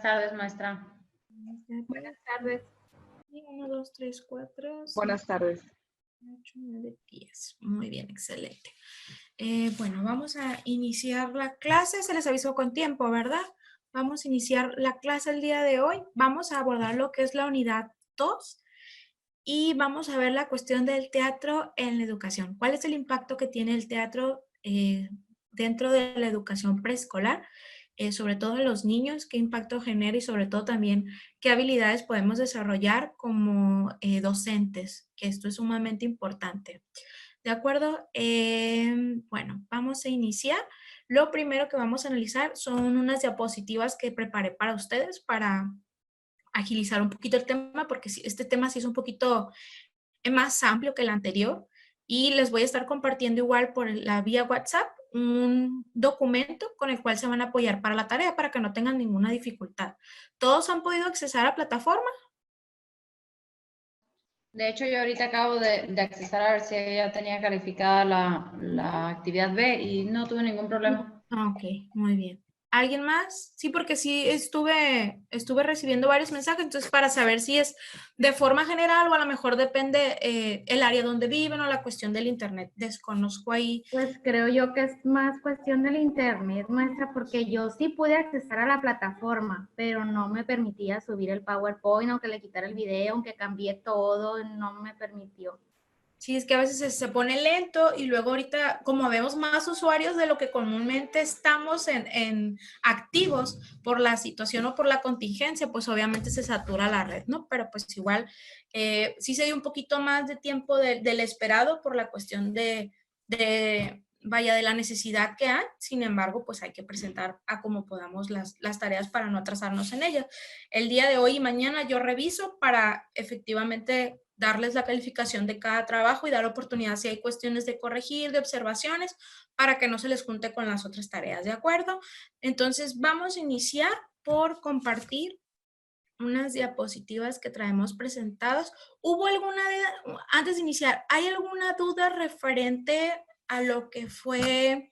tardes, maestra. Buenas tardes. 1, 2, 3, 4. Buenas tardes. 8, 9, 10. Muy bien, excelente. Bueno, vamos a iniciar la clase. Se les avisó con tiempo, ¿verdad? Vamos a iniciar la clase el día de hoy. Vamos a abordar lo que es la unidad 2 y vamos a ver la cuestión del teatro en la educación. ¿Cuál es el impacto que tiene el teatro dentro de la educación preescolar? Sobre todo en los niños, qué impacto genera y sobre todo también qué habilidades podemos desarrollar como docentes, que esto es sumamente importante. ¿De acuerdo? Bueno, vamos a iniciar. Lo primero que vamos a analizar son unas diapositivas que preparé para ustedes para agilizar un poquito el tema, porque este tema sí es un poquito más amplio que el anterior y les voy a estar compartiendo igual por la vía WhatsApp un documento con el cual se van a apoyar para la tarea para que no tengan ninguna dificultad. ¿Todos han podido accesar a la plataforma? De hecho, yo ahorita acabo de accesar a ver si ella tenía calificada la actividad B y no tuve ningún problema. Ok, muy bien. ¿Alguien más? Sí, porque sí estuve recibiendo varios mensajes, entonces para saber si es de forma general o a lo mejor depende el área donde viven o la cuestión del internet. Desconozco ahí. Pues creo yo que es más cuestión del internet, maestra, porque yo sí pude accesar a la plataforma, pero no me permitía subir el PowerPoint, aunque le quitara el video, aunque cambié todo, no me permitió. Sí, es que a veces se pone lento y luego ahorita, como vemos más usuarios de lo que comúnmente estamos en activos por la situación o por la contingencia, pues obviamente se satura la red, ¿no? Pero pues igual sí se dio un poquito más de tiempo del esperado por la cuestión de la necesidad que hay. Sin embargo, pues hay que presentar a como podamos las tareas para no atrasarnos en ellas. El día de hoy y mañana yo reviso para efectivamente darles la calificación de cada trabajo y dar oportunidad si hay cuestiones de corregir, de observaciones, para que no se les junte con las otras tareas, ¿de acuerdo? Entonces, vamos a iniciar por compartir unas diapositivas que traemos presentadas. ¿Hubo antes de iniciar, hay alguna duda referente a lo que fue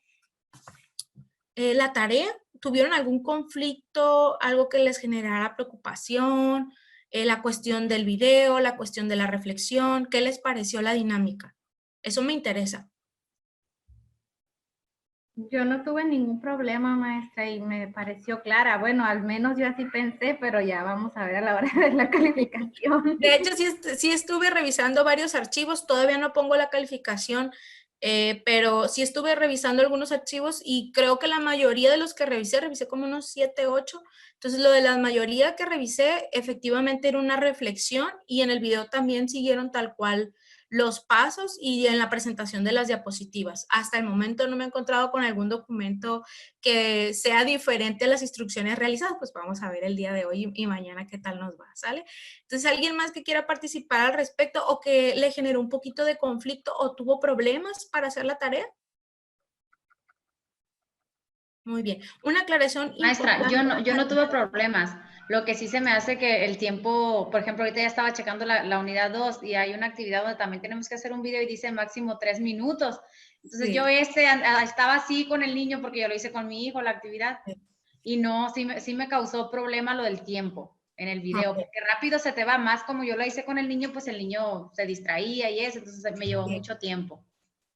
la tarea? ¿Tuvieron algún conflicto, algo que les generara preocupación? La cuestión del video, la cuestión de la reflexión, ¿qué les pareció la dinámica? Eso me interesa. Yo no tuve ningún problema, maestra, y me pareció clara. Bueno, al menos yo así pensé, pero ya vamos a ver a la hora de la calificación. De hecho, sí estuve revisando varios archivos, todavía no pongo la calificación, pero sí estuve revisando algunos archivos y creo que la mayoría de los que revisé como unos 7, 8. Entonces, lo de la mayoría que revisé efectivamente era una reflexión y en el video también siguieron tal cual los pasos y en la presentación de las diapositivas. Hasta el momento no me he encontrado con algún documento que sea diferente a las instrucciones realizadas. Pues vamos a ver el día de hoy y mañana qué tal nos va, ¿sale? Entonces, ¿alguien más que quiera participar al respecto o que le generó un poquito de conflicto o tuvo problemas para hacer la tarea? Muy bien. Una aclaración. Maestra, yo no tuve problemas. Lo que sí se me hace que el tiempo, por ejemplo, ahorita ya estaba checando la unidad 2 y hay una actividad donde también tenemos que hacer un video y dice máximo 3 minutos. Entonces Sí. yo estaba así con el niño porque yo lo hice con mi hijo, la actividad. Y no, sí me causó problema lo del tiempo en el video, porque rápido se te va, más como yo lo hice con el niño, pues el niño se distraía y eso, entonces me llevó mucho tiempo.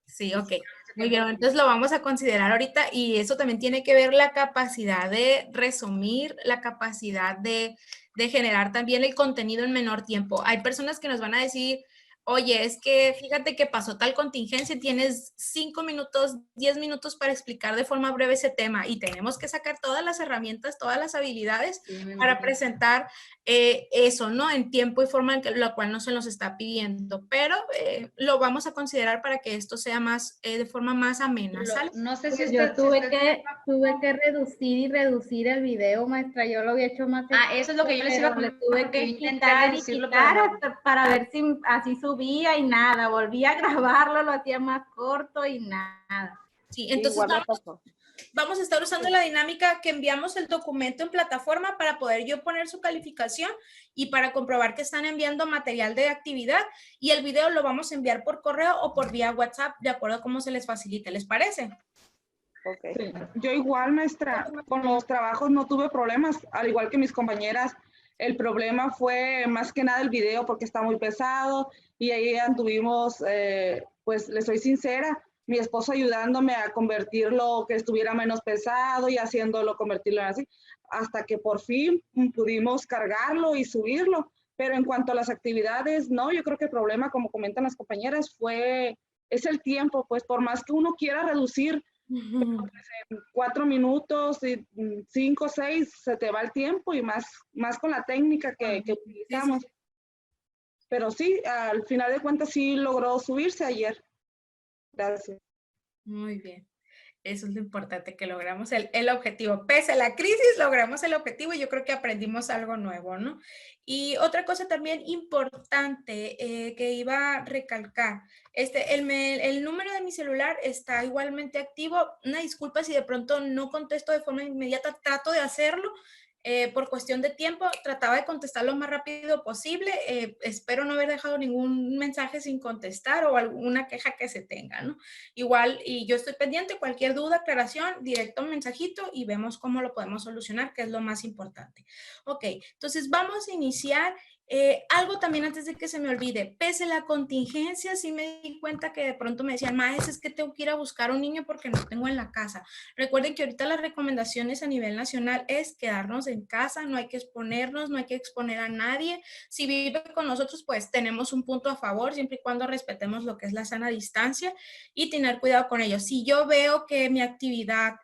Sí, ok. Muy bien, entonces lo vamos a considerar ahorita y eso también tiene que ver la capacidad de resumir, la capacidad de generar también el contenido en menor tiempo. Hay personas que nos van a decir, oye, es que fíjate que pasó tal contingencia, tienes 5 minutos, 10 minutos para explicar de forma breve ese tema y tenemos que sacar todas las herramientas, todas las habilidades para presentar eso, ¿no? En tiempo y forma en que lo cual no se nos está pidiendo, pero lo vamos a considerar para que esto sea más, de forma más amena, ¿sale? No sé si Pues yo tuve que reducir el video, maestra. Yo lo había hecho más. Eso es lo que yo les iba a le tuve que intentar quitar para ver si así subía y nada. Volví a grabarlo, lo hacía más corto y nada. Sí, entonces vamos a estar usando la dinámica que enviamos el documento en plataforma para poder yo poner su calificación y para comprobar que están enviando material de actividad y el video lo vamos a enviar por correo o por vía WhatsApp de acuerdo a cómo se les facilite, ¿les parece? Ok. Sí, yo igual, maestra, con los trabajos no tuve problemas, al igual que mis compañeras. El problema fue más que nada el video porque está muy pesado y ahí anduvimos, pues les soy sincera, mi esposo ayudándome a convertirlo que estuviera menos pesado y haciéndolo convertirlo en así, hasta que por fin pudimos cargarlo y subirlo. Pero en cuanto a las actividades, no, yo creo que el problema, como comentan las compañeras, es el tiempo, pues por más que uno quiera reducir 4 minutos, 5, 6, se te va el tiempo y más con la técnica que utilizamos. Sí. Pero sí, al final de cuentas sí logró subirse ayer. Gracias. Muy bien. Eso es lo importante, que logramos el objetivo. Pese a la crisis, logramos el objetivo y yo creo que aprendimos algo nuevo, ¿no? Y otra cosa también importante que iba a recalcar, el número de mi celular está igualmente activo. Una disculpa si de pronto no contesto de forma inmediata, trato de hacerlo. Por cuestión de tiempo, trataba de contestar lo más rápido posible. Espero no haber dejado ningún mensaje sin contestar o alguna queja que se tenga, ¿no? Igual, y yo estoy pendiente, cualquier duda, aclaración, directo un mensajito y vemos cómo lo podemos solucionar, que es lo más importante. Ok, entonces vamos a iniciar. Algo también antes de que se me olvide, pese a la contingencia, sí me di cuenta que de pronto me decían, maes, es que tengo que ir a buscar un niño porque no tengo en la casa. Recuerden que ahorita las recomendaciones a nivel nacional es quedarnos en casa, no hay que exponernos, no hay que exponer a nadie. Si vive con nosotros, pues tenemos un punto a favor, siempre y cuando respetemos lo que es la sana distancia y tener cuidado con ellos. Si yo veo que mi actividad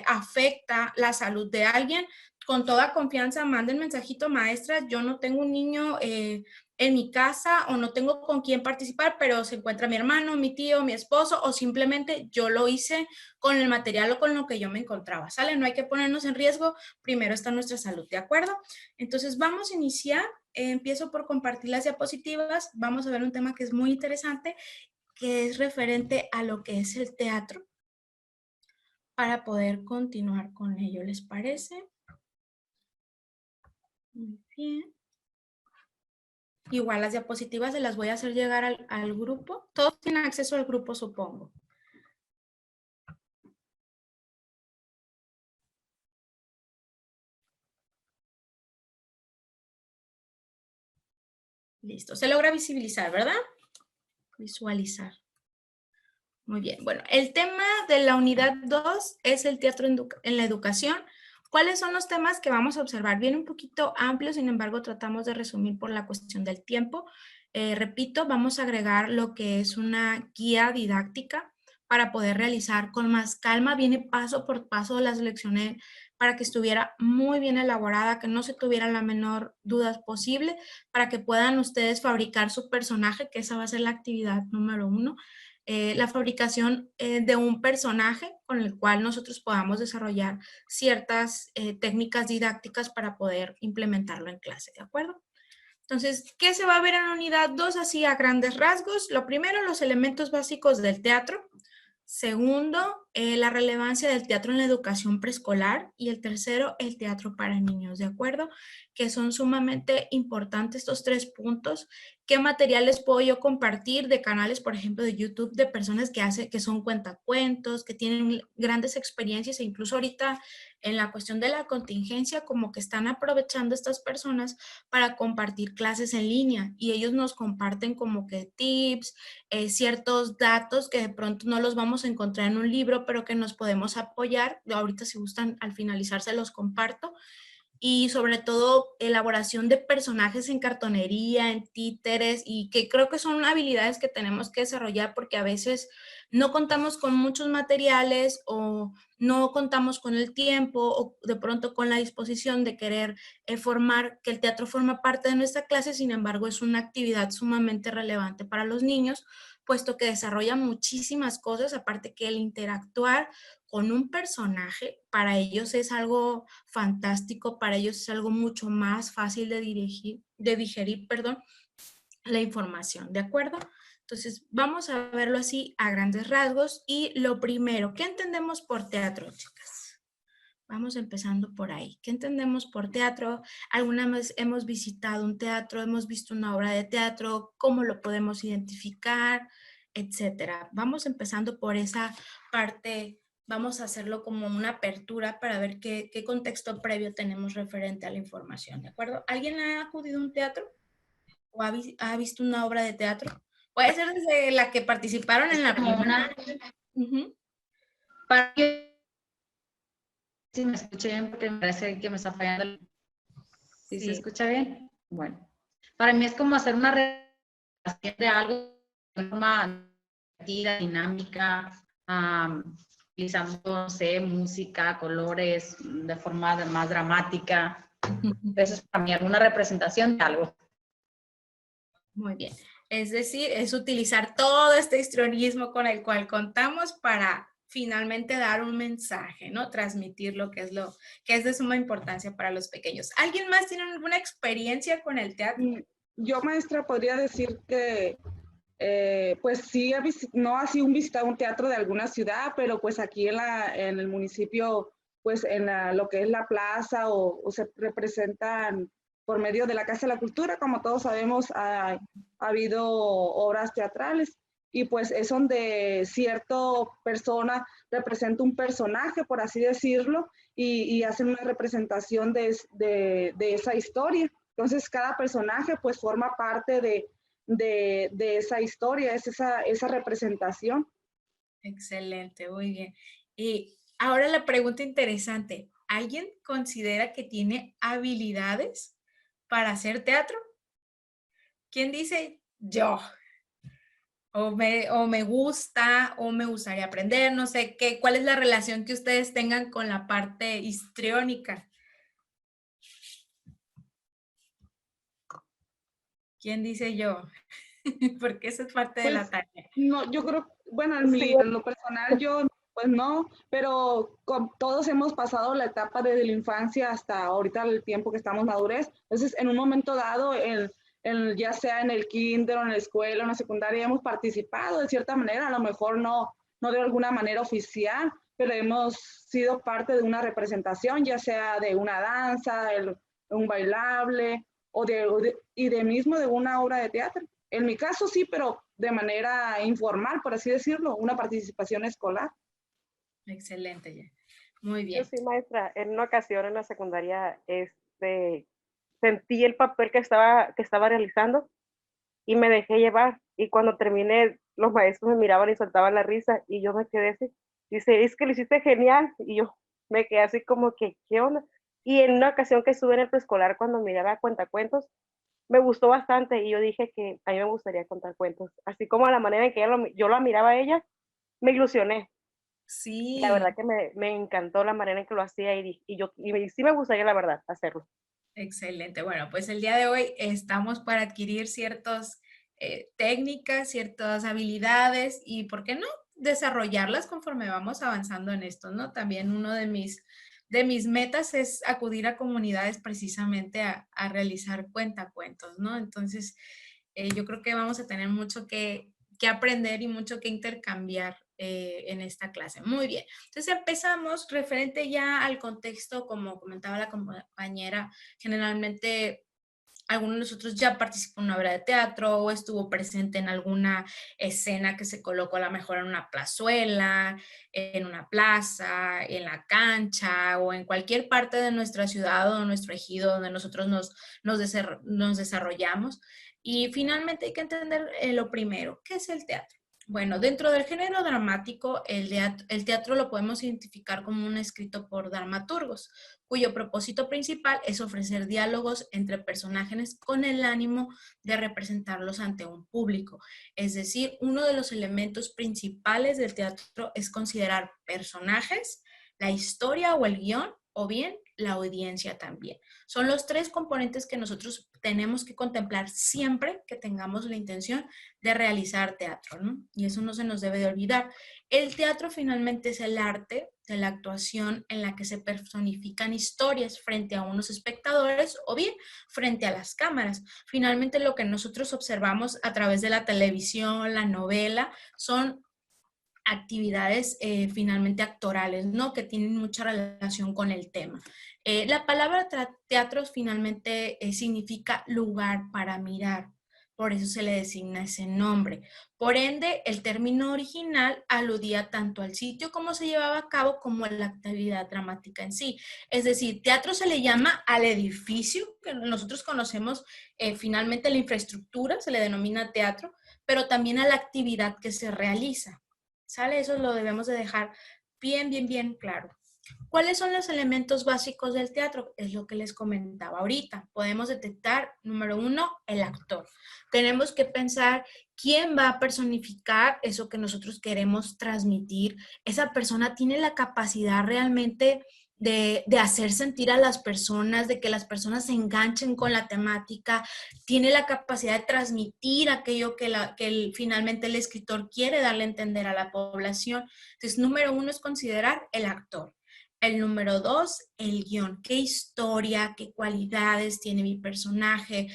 afecta la salud de alguien, con toda confianza manden mensajito, maestra, yo no tengo un niño en mi casa o no tengo con quién participar, pero se encuentra mi hermano, mi tío, mi esposo o simplemente yo lo hice con el material o con lo que yo me encontraba, ¿sale? No hay que ponernos en riesgo, primero está nuestra salud, ¿de acuerdo? Entonces vamos a iniciar, empiezo por compartir las diapositivas, vamos a ver un tema que es muy interesante, que es referente a lo que es el teatro, para poder continuar con ello, ¿les parece? Muy bien. Igual las diapositivas se las voy a hacer llegar al grupo. Todos tienen acceso al grupo, supongo. Listo. Se logra visibilizar, ¿verdad? Visualizar. Muy bien. Bueno, el tema de la unidad 2 es el teatro en la educación. ¿Cuáles son los temas que vamos a observar? Viene un poquito amplio, sin embargo, tratamos de resumir por la cuestión del tiempo. Repito, vamos a agregar lo que es una guía didáctica para poder realizar con más calma. Viene paso por paso, las lecciones para que estuviera muy bien elaborada, que no se tuviera la menor duda posible, para que puedan ustedes fabricar su personaje, que esa va a ser la actividad número 1. La fabricación de un personaje con el cual nosotros podamos desarrollar ciertas técnicas didácticas para poder implementarlo en clase, ¿de acuerdo? Entonces, ¿qué se va a ver en la unidad 2 así a grandes rasgos? Lo primero, los elementos básicos del teatro. Segundo, la relevancia del teatro en la educación preescolar. Y el tercero, el teatro para niños, ¿de acuerdo? Que son sumamente importantes estos 3 puntos. ¿Qué materiales puedo yo compartir de canales, por ejemplo, de YouTube, de personas que son cuentacuentos, que tienen grandes experiencias e incluso ahorita en la cuestión de la contingencia, como que están aprovechando estas personas para compartir clases en línea y ellos nos comparten como que tips, ciertos datos que de pronto no los vamos a encontrar en un libro, pero que nos podemos apoyar. Ahorita si gustan, al finalizar se los comparto. Y sobre todo elaboración de personajes en cartonería, en títeres, y que creo que son habilidades que tenemos que desarrollar porque a veces no contamos con muchos materiales o no contamos con el tiempo o de pronto con la disposición de querer formar, que el teatro forma parte de nuestra clase, sin embargo es una actividad sumamente relevante para los niños, puesto que desarrolla muchísimas cosas, aparte que el interactuar con un personaje para ellos es algo fantástico, para ellos es algo mucho más fácil de digerir, la información, ¿de acuerdo? Entonces, vamos a verlo así a grandes rasgos y lo primero, ¿qué entendemos por teatro, chicas? Vamos empezando por ahí. ¿Qué entendemos por teatro? ¿Alguna vez hemos visitado un teatro? ¿Hemos visto una obra de teatro? ¿Cómo lo podemos identificar? Etcétera. Vamos empezando por esa parte vamos a hacerlo como una apertura para ver qué contexto previo tenemos referente a la información, ¿de acuerdo? ¿Alguien ha acudido a un teatro o ha visto una obra de teatro? Puede ser desde la que participaron en la Como primera. una, para que si me escuché bien, porque me parece que me está fallando. ¿Sí se escucha bien? Bueno, para mí es como hacer una relación de algo de forma divertida, dinámica, utilizando, no sé, música, colores, de forma más dramática. Eso es para mí alguna representación de algo. Muy bien. Es decir, es utilizar todo este histrionismo con el cual contamos para finalmente dar un mensaje, ¿no? Transmitir lo que es de suma importancia para los pequeños. ¿Alguien más tiene alguna experiencia con el teatro? Yo, maestra, podría decir que pues sí, no ha sido visitado un teatro de alguna ciudad, pero pues aquí en el municipio, pues lo que es la plaza o se representan por medio de la Casa de la Cultura, como todos sabemos, ha habido obras teatrales y pues es donde cierta persona representa un personaje, por así decirlo, y hacen una representación de esa historia. Entonces cada personaje pues forma parte de esa historia, es esa representación. Excelente, muy bien. Y ahora la pregunta interesante, ¿alguien considera que tiene habilidades para hacer teatro? ¿Quién dice yo? O me gusta, o me gustaría aprender, no sé qué, cuál es la relación que ustedes tengan con la parte histriónica. ¿Quién dice yo? Porque esa es parte de Pues la tarea. no, yo creo, bueno, Sí, en lo personal yo pues no, pero todos hemos pasado la etapa desde la infancia hasta ahorita el tiempo que estamos madurez. Entonces, en un momento dado, ya sea en el kinder o en la escuela o en la secundaria, hemos participado de cierta manera, a lo mejor no de alguna manera oficial, pero hemos sido parte de una representación, ya sea de una danza, un bailable y de mismo de una obra de teatro. En mi caso sí, pero de manera informal, por así decirlo, una participación escolar. Excelente, ya. Muy yo bien. sí, maestra. En una ocasión en la secundaria, sentí el papel que estaba realizando y me dejé llevar. Y cuando terminé, los maestros me miraban y soltaban la risa y yo me quedé así. Dice, es que lo hiciste genial. Y yo me quedé así como que, ¿qué onda? Y en una ocasión que estuve en el preescolar, cuando miraba Cuentacuentos, me gustó bastante y yo dije que a mí me gustaría contar cuentos. Así como la manera en que yo la miraba a ella, me ilusioné. Y la verdad Sí, que me encantó la manera en que lo hacía y sí me gustaría, la verdad, hacerlo. excelente. Bueno, pues el día de hoy estamos para adquirir ciertas técnicas, ciertas habilidades y, ¿por qué no?, desarrollarlas conforme vamos avanzando en esto, ¿no? También uno de mis metas es acudir a comunidades precisamente a realizar cuentacuentos, ¿no? Entonces, yo creo que vamos a tener mucho que aprender y mucho que intercambiar en esta clase. Muy bien. Entonces empezamos referente ya al contexto, como comentaba la compañera, generalmente alguno de nosotros ya participó en una obra de teatro o estuvo presente en alguna escena que se colocó a lo mejor en una plazuela, en una plaza, en la cancha o en cualquier parte de nuestra ciudad o de nuestro ejido donde nosotros nos desarrollamos. Y finalmente hay que entender lo primero, ¿qué es el teatro? Bueno, dentro del género dramático, el teatro lo podemos identificar como un escrito por dramaturgos, cuyo propósito principal es ofrecer diálogos entre personajes con el ánimo de representarlos ante un público. Es decir, uno de los elementos principales del teatro es considerar personajes, la historia o el guión, o bien la audiencia también. Son los tres componentes que nosotros tenemos que contemplar siempre que tengamos la intención de realizar teatro, ¿no? Y eso no se nos debe de olvidar. El teatro finalmente es el arte de la actuación en la que se personifican historias frente a unos espectadores o bien frente a las cámaras. Finalmente lo que nosotros observamos a través de la televisión, la novela, son actividades finalmente actorales, ¿no? Que tienen mucha relación con el tema. La palabra teatro finalmente significa lugar para mirar. por eso se le designa ese nombre. Por ende, el término original aludía tanto al sitio como se llevaba a cabo como a la actividad dramática en sí. Es decir, teatro se le llama al edificio, que nosotros conocemos finalmente la infraestructura, se le denomina teatro, pero también a la actividad que se realiza. ¿Sale? Eso lo debemos de dejar bien claro. ¿Cuáles son los elementos básicos del teatro? Es lo que les comentaba ahorita. Podemos detectar, número 1, el actor. Tenemos que pensar quién va a personificar eso que nosotros queremos transmitir. Esa persona tiene la capacidad realmente de hacer sentir a las personas, de que las personas se enganchen con la temática, tiene la capacidad de transmitir aquello que finalmente el escritor quiere darle a entender a la población. Entonces, número 1 es considerar el actor. El número 2, el guión. ¿Qué historia, qué cualidades tiene mi personaje?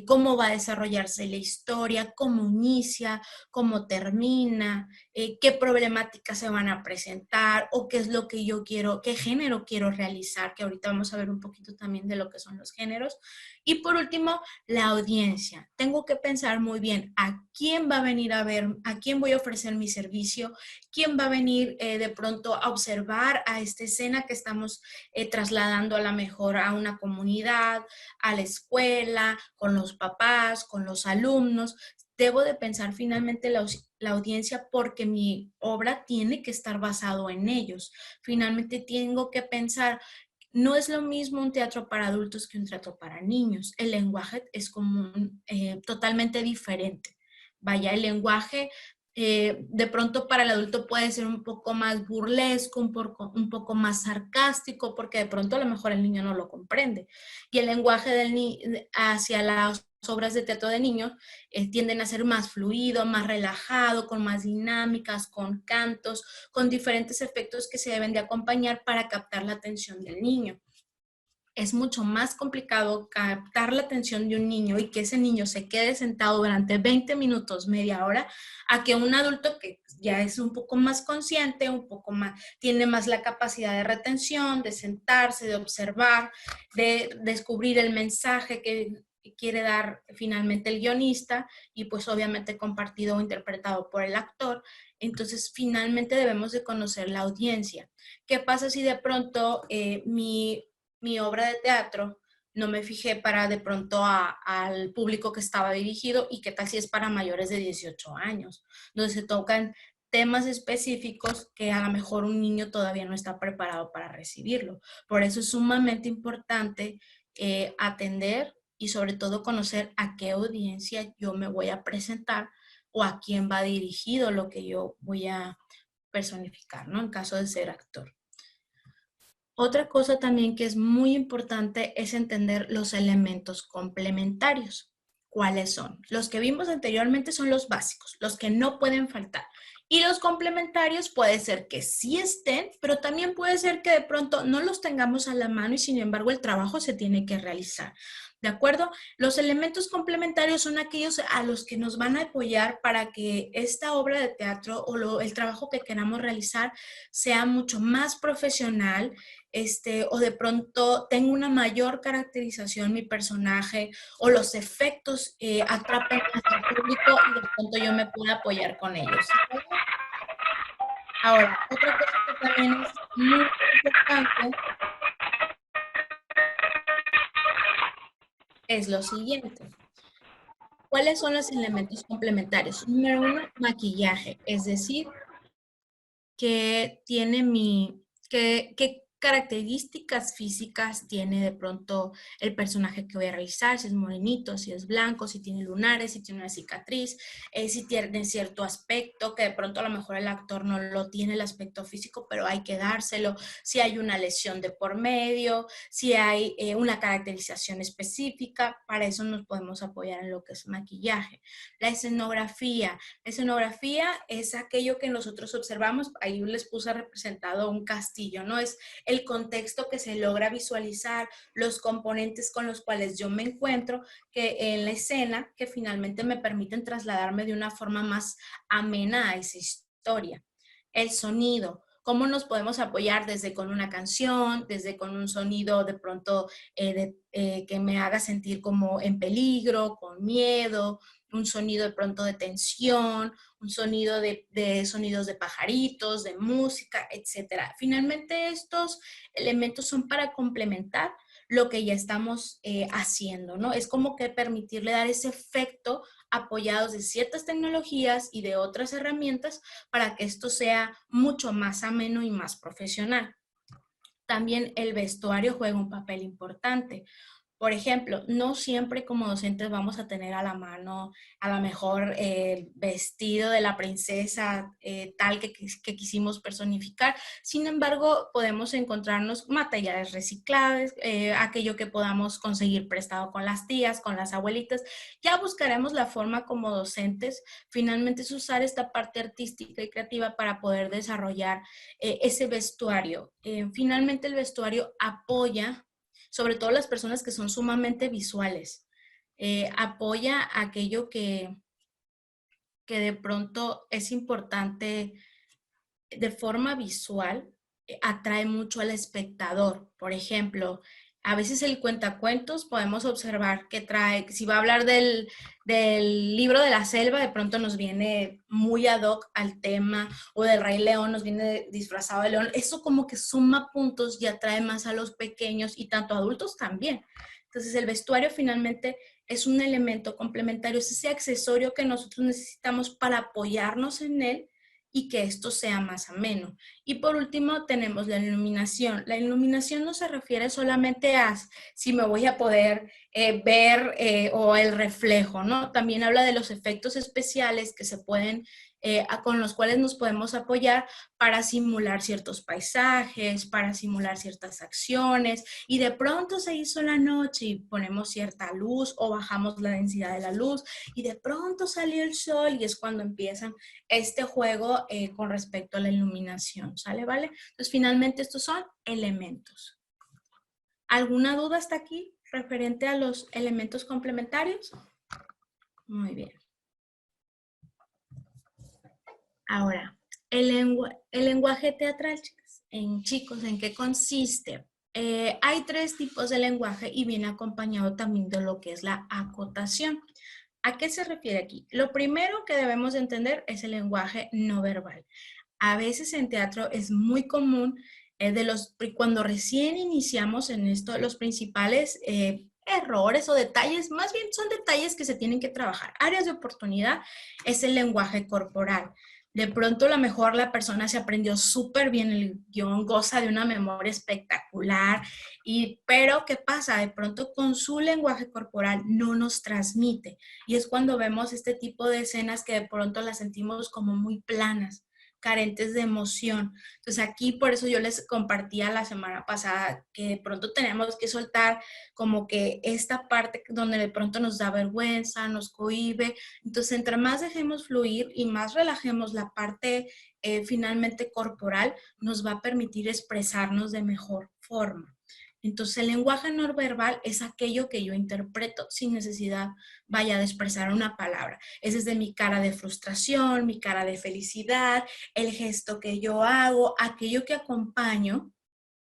¿Cómo va a desarrollarse la historia? ¿Cómo inicia? ¿Cómo termina? ¿Qué problemáticas se van a presentar? ¿O qué es lo que yo quiero, qué género quiero realizar? Que ahorita vamos a ver un poquito también de lo que son los géneros. Y por último, la audiencia. Tengo que pensar muy bien a quién va a venir a ver, a quién voy a ofrecer mi servicio, quién va a venir de pronto a observar a esta escena que estamos trasladando a la mejor a una comunidad, a la escuela, con los papás, con los alumnos. Debo de pensar finalmente la audiencia porque mi obra tiene que estar basado en ellos. Finalmente tengo que pensar, no es lo mismo un teatro para adultos que un teatro para niños. El lenguaje es totalmente diferente. Vaya, el lenguaje de pronto para el adulto puede ser un poco más burlesco, un poco más sarcástico, porque de pronto a lo mejor el niño no lo comprende. Y el lenguaje hacia las obras de teatro de niños tienden a ser más fluido, más relajado, con más dinámicas, con cantos, con diferentes efectos que se deben de acompañar para captar la atención del niño. Es mucho más complicado captar la atención de un niño y que ese niño se quede sentado durante 20 minutos, media hora, a que un adulto que ya es un poco más consciente, tiene más la capacidad de retención, de sentarse, de observar, de descubrir el mensaje que quiere dar finalmente el guionista y pues obviamente compartido o interpretado por el actor. Entonces finalmente debemos de conocer la audiencia. ¿Qué pasa si de pronto mi obra de teatro no me fijé para de pronto al público que estaba dirigido y qué tal si es para mayores de 18 años, donde se tocan temas específicos que a lo mejor un niño todavía no está preparado para recibirlo? Por eso es sumamente importante atender y sobre todo conocer a qué audiencia yo me voy a presentar o a quién va dirigido lo que yo voy a personificar, ¿no? En caso de ser actor. Otra cosa también que es muy importante es entender los elementos complementarios. ¿Cuáles son? Los que vimos anteriormente son los básicos, los que no pueden faltar. Y los complementarios puede ser que sí estén, pero también puede ser que de pronto no los tengamos a la mano y sin embargo el trabajo se tiene que realizar. ¿De acuerdo? Los elementos complementarios son aquellos a los que nos van a apoyar para que esta obra de teatro o el trabajo que queramos realizar sea mucho más profesional, o de pronto tenga una mayor caracterización mi personaje o los efectos atrapen a nuestro público y de pronto yo me pueda apoyar con ellos. Ahora, otra cosa que también es muy importante es lo siguiente. ¿Cuáles son los elementos complementarios? Número 1, maquillaje, es decir, que tiene qué características físicas tiene de pronto el personaje que voy a realizar, si es morenito, si es blanco, si tiene lunares, si tiene una cicatriz, si tiene cierto aspecto, que de pronto a lo mejor el actor no lo tiene el aspecto físico, pero hay que dárselo, si hay una lesión de por medio, si hay una caracterización específica, para eso nos podemos apoyar en lo que es maquillaje. La escenografía es aquello que nosotros observamos, ahí les puse representado un castillo, ¿no? Es el contexto que se logra visualizar, los componentes con los cuales yo me encuentro que en la escena que finalmente me permiten trasladarme de una forma más amena a esa historia. El sonido, cómo nos podemos apoyar desde con una canción, desde con un sonido de pronto que me haga sentir como en peligro, con miedo, un sonido de pronto de tensión, un sonido de sonidos de pajaritos, de música, etcétera. Finalmente estos elementos son para complementar lo que ya estamos haciendo, ¿no? Es como que permitirle dar ese efecto apoyados de ciertas tecnologías y de otras herramientas para que esto sea mucho más ameno y más profesional. También el vestuario juega un papel importante. Por ejemplo, no siempre como docentes vamos a tener a la mano a lo mejor el vestido de la princesa tal que quisimos personificar. Sin embargo, podemos encontrarnos materiales reciclables, aquello que podamos conseguir prestado con las tías, con las abuelitas. Ya buscaremos la forma como docentes, finalmente es usar esta parte artística y creativa para poder desarrollar ese vestuario. Finalmente el vestuario apoya sobre todo las personas que son sumamente visuales. Apoya aquello que de pronto es importante de forma visual, atrae mucho al espectador. Por ejemplo, a veces el cuentacuentos podemos observar que trae, si va a hablar del libro de la selva, de pronto nos viene muy ad hoc al tema, o del Rey León nos viene disfrazado de león. Eso como que suma puntos y atrae más a los pequeños y tanto adultos también. Entonces el vestuario finalmente es un elemento complementario, es ese accesorio que nosotros necesitamos para apoyarnos en él y que esto sea más ameno. Y por último tenemos la iluminación. La iluminación no se refiere solamente a si me voy a poder ver o el reflejo, ¿no? También habla de los efectos especiales que se pueden, con los cuales nos podemos apoyar para simular ciertos paisajes, para simular ciertas acciones, y de pronto se hizo la noche y ponemos cierta luz o bajamos la densidad de la luz, y de pronto salió el sol y es cuando empiezan este juego con respecto a la iluminación, ¿sale? ¿Vale? Entonces, finalmente estos son elementos. ¿Alguna duda hasta aquí referente a los elementos complementarios? Muy bien. Ahora, el lenguaje teatral, chicos, ¿en qué consiste? Hay 3 tipos de lenguaje y viene acompañado también de lo que es la acotación. ¿A qué se refiere aquí? Lo primero que debemos de entender es el lenguaje no verbal. A veces en teatro es muy común, cuando recién iniciamos en esto, los principales errores o detalles, más bien son detalles que se tienen que trabajar. Áreas de oportunidad es el lenguaje corporal. De pronto, a lo mejor la persona se aprendió súper bien el guión, goza de una memoria espectacular, pero ¿qué pasa? De pronto con su lenguaje corporal no nos transmite. Y es cuando vemos este tipo de escenas que de pronto las sentimos como muy planas, carentes de emoción. Entonces aquí por eso yo les compartía la semana pasada que de pronto tenemos que soltar como que esta parte donde de pronto nos da vergüenza, nos cohíbe. Entonces entre más dejemos fluir y más relajemos la parte finalmente corporal, nos va a permitir expresarnos de mejor forma. Entonces el lenguaje no verbal es aquello que yo interpreto sin necesidad, vaya, de expresar una palabra. Es desde mi cara de frustración, mi cara de felicidad, el gesto que yo hago, aquello que acompaño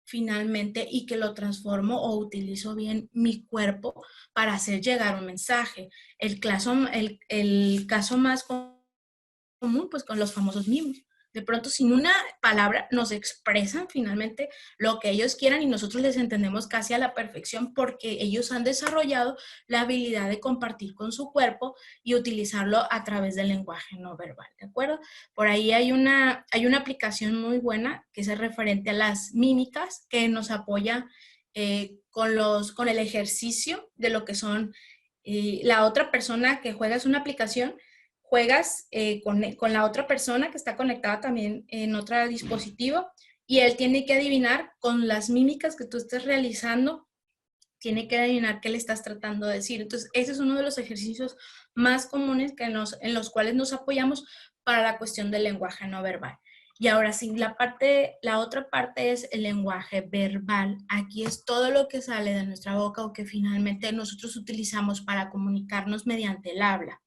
finalmente y que lo transformo o utilizo bien mi cuerpo para hacer llegar un mensaje. El caso más común, pues con los famosos mimos. De pronto, sin una palabra, nos expresan finalmente lo que ellos quieran y nosotros les entendemos casi a la perfección porque ellos han desarrollado la habilidad de compartir con su cuerpo y utilizarlo a través del lenguaje no verbal, ¿de acuerdo? Por ahí hay una aplicación muy buena que es referente a las mímicas que nos apoya con el ejercicio de lo que son la otra persona que juega. Es una aplicación, juegas con la otra persona que está conectada también en otro dispositivo y él tiene que adivinar con las mímicas que tú estés realizando, tiene que adivinar qué le estás tratando de decir. Entonces, ese es uno de los ejercicios más comunes en los cuales nos apoyamos para la cuestión del lenguaje no verbal. Y ahora sí, la otra parte es el lenguaje verbal. Aquí es todo lo que sale de nuestra boca o que finalmente nosotros utilizamos para comunicarnos mediante el habla.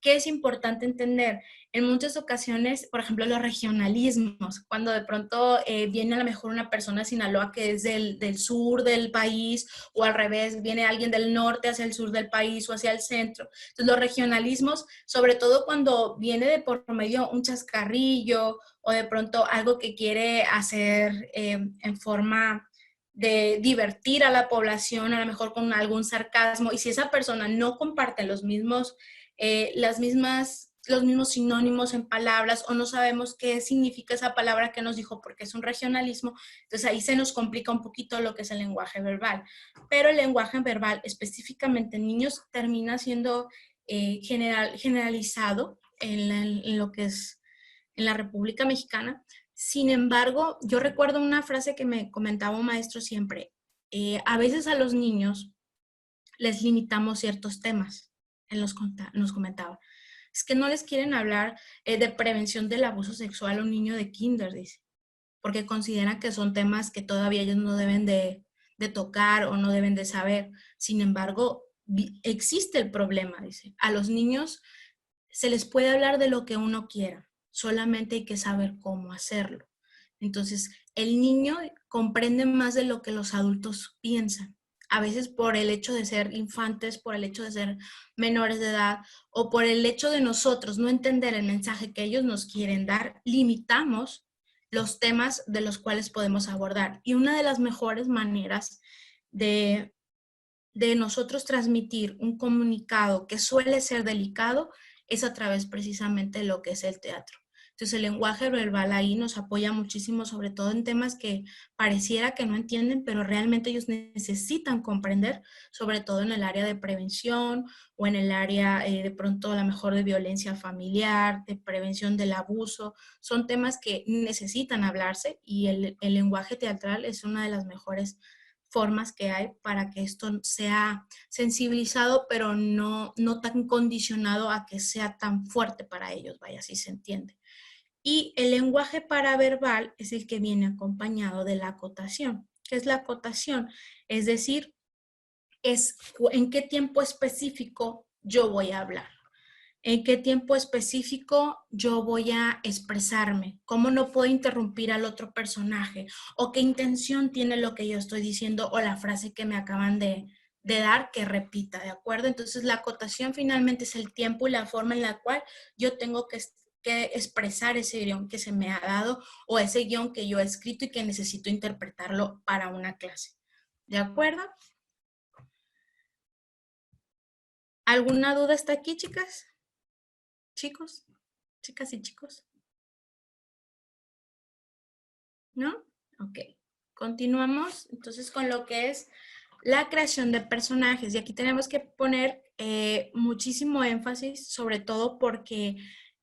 ¿qué es importante entender? En muchas ocasiones, por ejemplo, los regionalismos, cuando de pronto viene a lo mejor una persona de Sinaloa que es del sur del país, o al revés, viene alguien del norte hacia el sur del país o hacia el centro. Entonces, los regionalismos, sobre todo cuando viene de por medio un chascarrillo o de pronto algo que quiere hacer en forma de divertir a la población, a lo mejor con algún sarcasmo, y si esa persona no comparte los mismos sinónimos en palabras, o no sabemos qué significa esa palabra que nos dijo porque es un regionalismo, entonces ahí se nos complica un poquito lo que es el lenguaje verbal. Pero el lenguaje verbal, específicamente en niños, termina siendo generalizado en lo que es en la República Mexicana. Sin embargo, yo recuerdo una frase que me comentaba un maestro siempre. A veces a los niños les limitamos ciertos temas. Él nos comentaba. Es que no les quieren hablar de prevención del abuso sexual a un niño de kinder, dice, porque consideran que son temas que todavía ellos no deben de tocar o no deben de saber. Sin embargo, existe el problema, dice. A los niños se les puede hablar de lo que uno quiera, solamente hay que saber cómo hacerlo. Entonces, el niño comprende más de lo que los adultos piensan. A veces por el hecho de ser infantes, por el hecho de ser menores de edad, o por el hecho de nosotros no entender el mensaje que ellos nos quieren dar, limitamos los temas de los cuales podemos abordar. Y una de las mejores maneras de nosotros transmitir un comunicado que suele ser delicado es a través precisamente de lo que es el teatro. Entonces el lenguaje verbal ahí nos apoya muchísimo, sobre todo en temas que pareciera que no entienden, pero realmente ellos necesitan comprender, sobre todo en el área de prevención o en el área de pronto a lo mejor de violencia familiar, de prevención del abuso. Son temas que necesitan hablarse, y el lenguaje teatral es una de las mejores formas que hay para que esto sea sensibilizado, pero no tan condicionado a que sea tan fuerte para ellos, vaya, si se entiende. Y el lenguaje paraverbal es el que viene acompañado de la acotación. ¿Qué es la acotación? Es decir, es en qué tiempo específico yo voy a hablar. ¿En qué tiempo específico yo voy a expresarme? ¿Cómo no puedo interrumpir al otro personaje? ¿O qué intención tiene lo que yo estoy diciendo o la frase que me acaban de dar que repita? ¿De acuerdo? Entonces la acotación finalmente es el tiempo y la forma en la cual yo tengo que expresar ese guión que se me ha dado, o ese guión que yo he escrito y que necesito interpretarlo para una clase. ¿De acuerdo? ¿Alguna duda hasta aquí, chicas? Chicos, chicas y chicos. ¿No? Ok. Continuamos entonces con lo que es la creación de personajes. Y aquí tenemos que poner muchísimo énfasis, sobre todo porque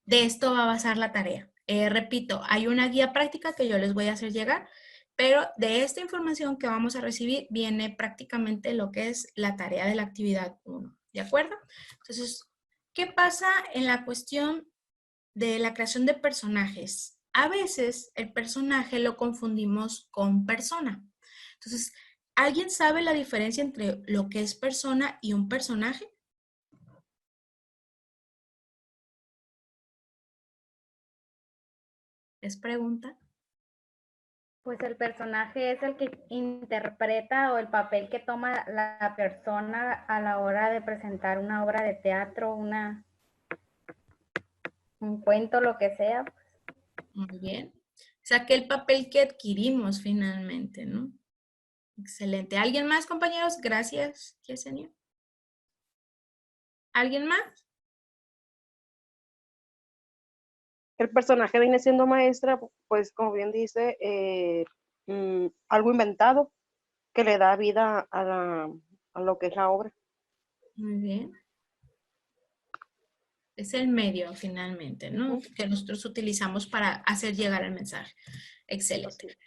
de esto va a basar la tarea. Repito, hay una guía práctica que yo les voy a hacer llegar, pero de esta información que vamos a recibir viene prácticamente lo que es la tarea de la actividad 1. ¿De acuerdo? Entonces, ¿qué pasa en la cuestión de la creación de personajes? A veces el personaje lo confundimos con persona. Entonces, ¿alguien sabe la diferencia entre lo que es persona y un personaje? ¿Les pregunta? Pues el personaje es el que interpreta o el papel que toma la persona a la hora de presentar una obra de teatro, un cuento, lo que sea. Muy bien. O sea, que el papel que adquirimos finalmente, ¿no? Excelente. ¿Alguien más, compañeros? Gracias, Yesenia. ¿Alguien más? El personaje viene siendo, maestra, pues como bien dice, algo inventado que le da vida a lo que es la obra. Muy bien. Es el medio finalmente, ¿no? Que nosotros utilizamos para hacer llegar el mensaje. Excelente.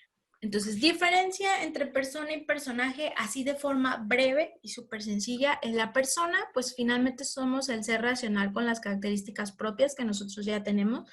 Entonces, diferencia entre persona y personaje, así de forma breve y súper sencilla. En la persona, pues finalmente somos el ser racional con las características propias que nosotros ya tenemos,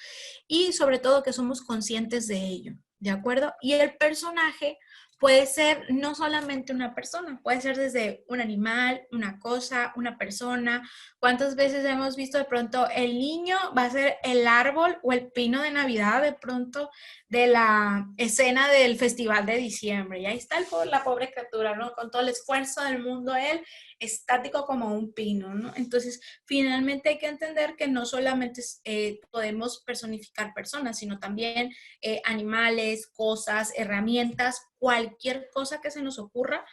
y sobre todo que somos conscientes de ello, ¿de acuerdo? Y el personaje, puede ser no solamente una persona, puede ser desde un animal, una cosa, una persona. ¿Cuántas veces hemos visto de pronto el niño va a ser el árbol o el pino de Navidad de pronto de la escena del Festival de Diciembre? Y ahí está la pobre criatura, ¿no? Con todo el esfuerzo del mundo, él estático como un pino, ¿no? Entonces, finalmente hay que entender que no solamente podemos personificar personas, sino también animales, cosas, herramientas, cualquier cosa que se nos ocurra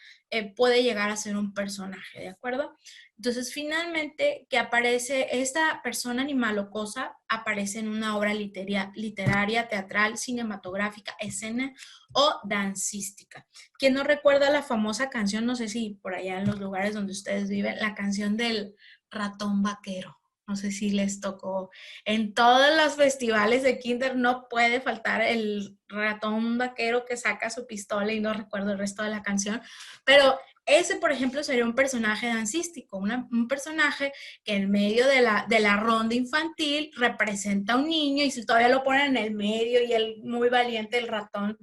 puede llegar a ser un personaje, ¿de acuerdo? Entonces, finalmente, que aparece esta persona, animal o cosa, aparece en una obra literaria, teatral, cinematográfica, escena o dancística. ¿Quién no recuerda la famosa canción, no sé si por allá en los lugares donde ustedes viven, la canción del ratón vaquero? No sé si les tocó. En todos los festivales de Kinder no puede faltar el ratón vaquero que saca su pistola y no recuerdo el resto de la canción, pero ese, por ejemplo, sería un personaje dancístico, un personaje que en medio de la ronda infantil representa a un niño y si todavía lo ponen en el medio y el muy valiente, el ratón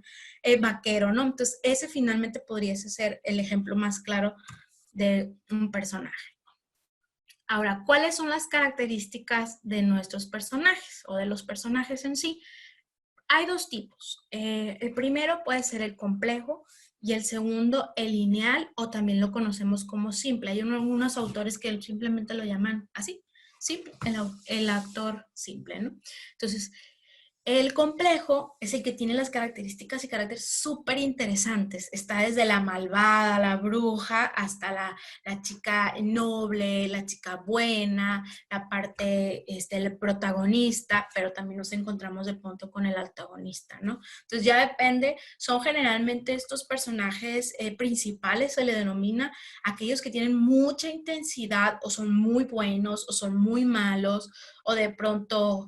vaquero, ¿no? Entonces, ese finalmente podría ser el ejemplo más claro de un personaje. Ahora, ¿cuáles son las características de nuestros personajes o de los personajes en sí? Hay dos tipos. El primero puede ser el complejo y el segundo el lineal o también lo conocemos como simple. Hay algunos autores que simplemente lo llaman así, simple, el actor simple, ¿no? Entonces, el complejo es el que tiene las características y caracteres súper interesantes. Está desde la malvada, la bruja, hasta la chica noble, la chica buena, la parte, el protagonista, pero también nos encontramos de pronto con el antagonista, ¿no? Entonces ya depende, son generalmente estos personajes principales, se le denomina aquellos que tienen mucha intensidad o son muy buenos o son muy malos o de pronto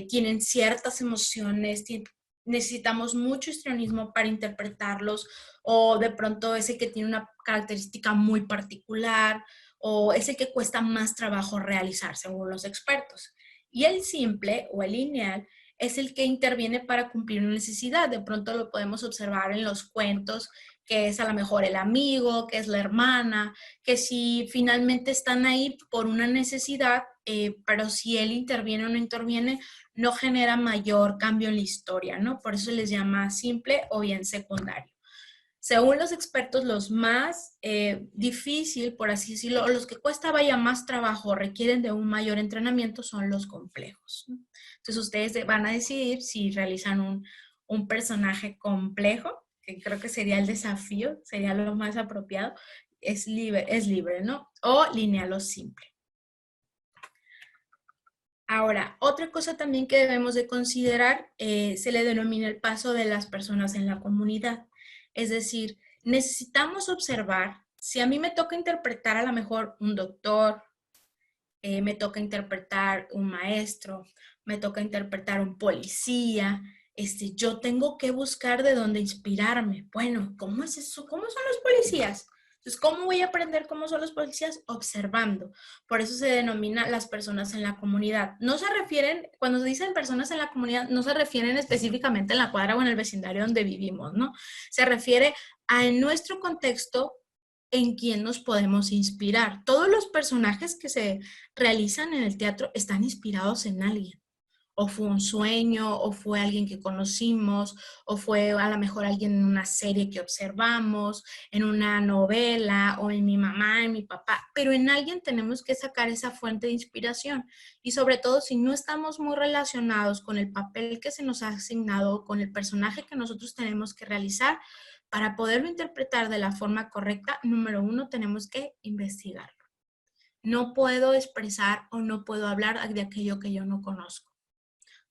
tienen ciertas emociones, necesitamos mucho histrionismo para interpretarlos, o de pronto ese que tiene una característica muy particular, o ese que cuesta más trabajo realizar, según los expertos. Y el simple o el lineal es el que interviene para cumplir una necesidad. De pronto lo podemos observar en los cuentos, que es a lo mejor el amigo, que es la hermana, que si finalmente están ahí por una necesidad, pero si él interviene o no interviene, no genera mayor cambio en la historia, ¿no? Por eso se les llama simple o bien secundario. Según los expertos, los más difícil, por así decirlo, los que cuesta vaya más trabajo, requieren de un mayor entrenamiento, son los complejos, ¿no? Entonces ustedes van a decidir si realizan un personaje complejo, que creo que sería el desafío, sería lo más apropiado, es libre, ¿no? O lineal o simple. Ahora, otra cosa también que debemos de considerar, se le denomina el paso de las personas en la comunidad. Es decir, necesitamos observar, si a mí me toca interpretar a lo mejor un doctor, me toca interpretar un maestro, me toca interpretar un policía, yo tengo que buscar de dónde inspirarme. Bueno, ¿cómo es eso? ¿Cómo son los policías? Entonces, ¿cómo voy a aprender cómo son los policías? Observando. Por eso se denomina las personas en la comunidad. No se refieren, cuando se dicen personas en la comunidad, no se refieren específicamente en la cuadra o en el vecindario donde vivimos, ¿no? Se refiere a en nuestro contexto en quién nos podemos inspirar. Todos los personajes que se realizan en el teatro están inspirados en alguien. O fue un sueño, o fue alguien que conocimos, o fue a lo mejor alguien en una serie que observamos, en una novela, o en mi mamá, en mi papá, pero en alguien tenemos que sacar esa fuente de inspiración. Y sobre todo, si no estamos muy relacionados con el papel que se nos ha asignado, con el personaje que nosotros tenemos que realizar, para poderlo interpretar de la forma correcta, número uno, tenemos que investigarlo. No puedo expresar o no puedo hablar de aquello que yo no conozco.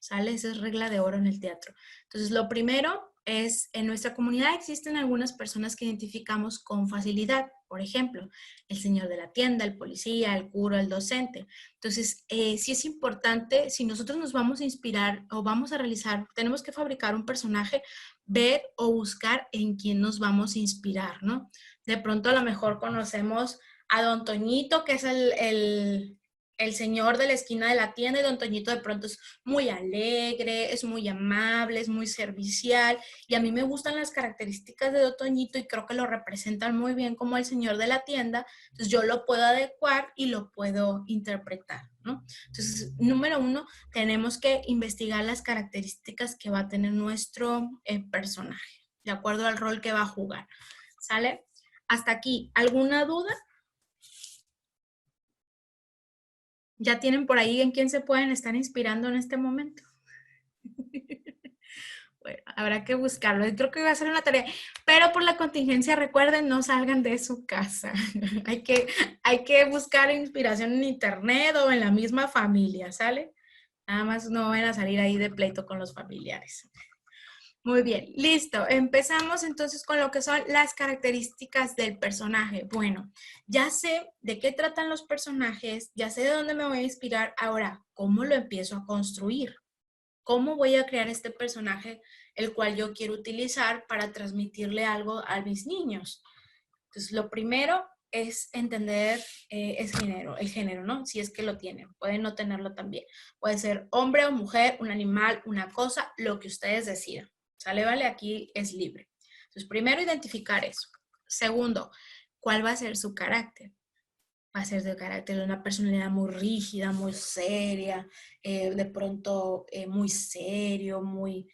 ¿Sale? Esa es regla de oro en el teatro. Entonces, lo primero es, en nuestra comunidad existen algunas personas que identificamos con facilidad. Por ejemplo, el señor de la tienda, el policía, el cura, el docente. Entonces, sí es importante, si nosotros nos vamos a inspirar o vamos a realizar, tenemos que fabricar un personaje, ver o buscar en quién nos vamos a inspirar, ¿no? De pronto a lo mejor conocemos a don Toñito, que es el el señor de la esquina de la tienda y don Toñito de pronto es muy alegre, es muy amable, es muy servicial y a mí me gustan las características de don Toñito y creo que lo representan muy bien como el señor de la tienda, entonces yo lo puedo adecuar y lo puedo interpretar, ¿no? Entonces, número 1, tenemos que investigar las características que va a tener nuestro personaje, de acuerdo al rol que va a jugar, ¿sale? Hasta aquí, ¿alguna duda? ¿Ya tienen por ahí en quién se pueden estar inspirando en este momento? Bueno, habrá que buscarlo. Yo creo que va a ser una tarea. Pero por la contingencia, recuerden, no salgan de su casa. hay que buscar inspiración en internet o en la misma familia, ¿sale? Nada más no van a salir ahí de pleito con los familiares. Muy bien, listo. Empezamos entonces con lo que son las características del personaje. Bueno, ya sé de qué tratan los personajes, ya sé de dónde me voy a inspirar. Ahora, ¿cómo lo empiezo a construir? ¿Cómo voy a crear este personaje el cual yo quiero utilizar para transmitirle algo a mis niños? Entonces, lo primero es entender el género, ¿no? Si es que lo tienen, pueden no tenerlo también. Puede ser hombre o mujer, un animal, una cosa, lo que ustedes decidan. ¿Sale? Vale, aquí es libre. Entonces, primero, identificar eso. Segundo, ¿cuál va a ser su carácter? Va a ser de carácter de una personalidad muy rígida, muy seria, de pronto muy serio, muy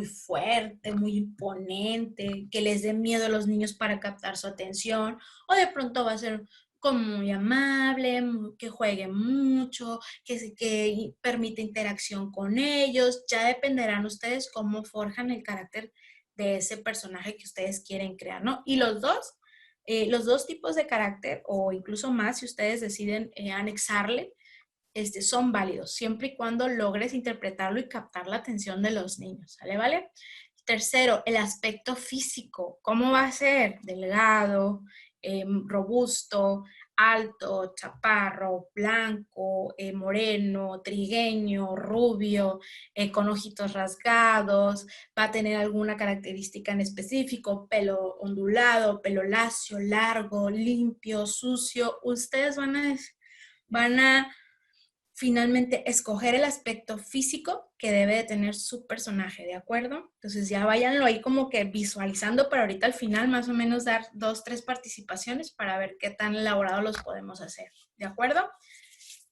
fuerte, muy imponente, que les dé miedo a los niños para captar su atención, o de pronto va a ser como muy amable, que juegue mucho, que permite interacción con ellos. Ya dependerán ustedes cómo forjan el carácter de ese personaje que ustedes quieren crear, ¿no? Y los dos tipos de carácter, o incluso más, si ustedes deciden anexarle, son válidos, siempre y cuando logres interpretarlo y captar la atención de los niños, ¿sale? ¿Vale? Tercero, el aspecto físico. ¿Cómo va a ser? Delgado, robusto, alto, chaparro, blanco, moreno, trigueño, rubio, con ojitos rasgados, va a tener alguna característica en específico, pelo ondulado, pelo lacio, largo, limpio, sucio. Ustedes van a finalmente escoger el aspecto físico que debe de tener su personaje, ¿de acuerdo? Entonces ya váyanlo ahí como que visualizando, pero ahorita al final más o menos dar 2, 3 participaciones para ver qué tan elaborado los podemos hacer, ¿de acuerdo?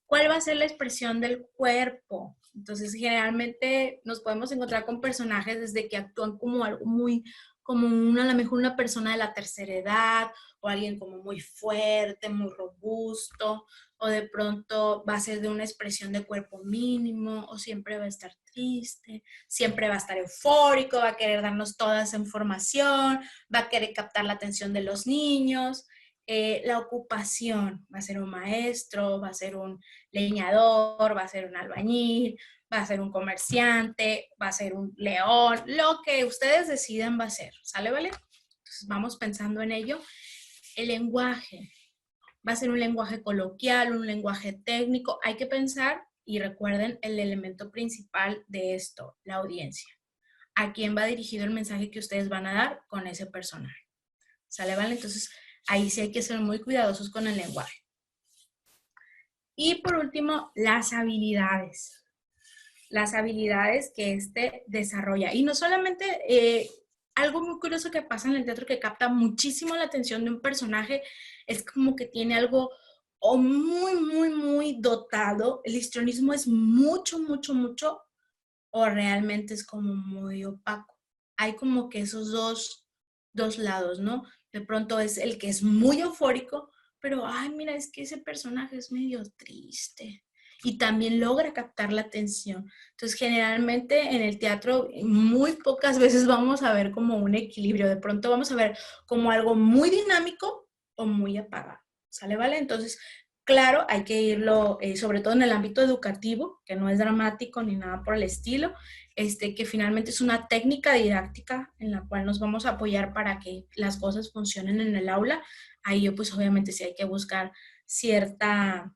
¿Cuál va a ser la expresión del cuerpo? Entonces generalmente nos podemos encontrar con personajes desde que actúan como algo muy, como a lo mejor una persona de la tercera edad, o alguien como muy fuerte, muy robusto, o de pronto va a ser de una expresión de cuerpo mínimo, o siempre va a estar triste, siempre va a estar eufórico, va a querer darnos toda esa información, va a querer captar la atención de los niños. La ocupación, va a ser un maestro, va a ser un leñador, va a ser un albañil, va a ser un comerciante, va a ser un león, lo que ustedes decidan va a ser, ¿sale? ¿Vale? Entonces vamos pensando en ello. El lenguaje, va a ser un lenguaje coloquial, un lenguaje técnico. Hay que pensar y recuerden el elemento principal de esto, la audiencia. ¿A quién va dirigido el mensaje que ustedes van a dar con ese personaje? ¿Sale? ¿Vale? Entonces, ahí sí hay que ser muy cuidadosos con el lenguaje. Y por último, las habilidades. Las habilidades que desarrolla. Y no solamente algo muy curioso que pasa en el teatro que capta muchísimo la atención de un personaje, es como que tiene algo o muy, muy, muy dotado. El histrionismo es mucho, mucho, mucho, o realmente es como muy opaco. Hay como que esos dos lados, ¿no? De pronto es el que es muy eufórico, pero, ay, mira, es que ese personaje es medio triste y también logra captar la atención. Entonces, generalmente en el teatro muy pocas veces vamos a ver como un equilibrio. De pronto vamos a ver como algo muy dinámico o muy apagado. ¿Sale? ¿Vale? Entonces, claro, hay que irlo, sobre todo en el ámbito educativo, que no es dramático ni nada por el estilo, que finalmente es una técnica didáctica en la cual nos vamos a apoyar para que las cosas funcionen en el aula. Ahí yo pues obviamente sí hay que buscar cierta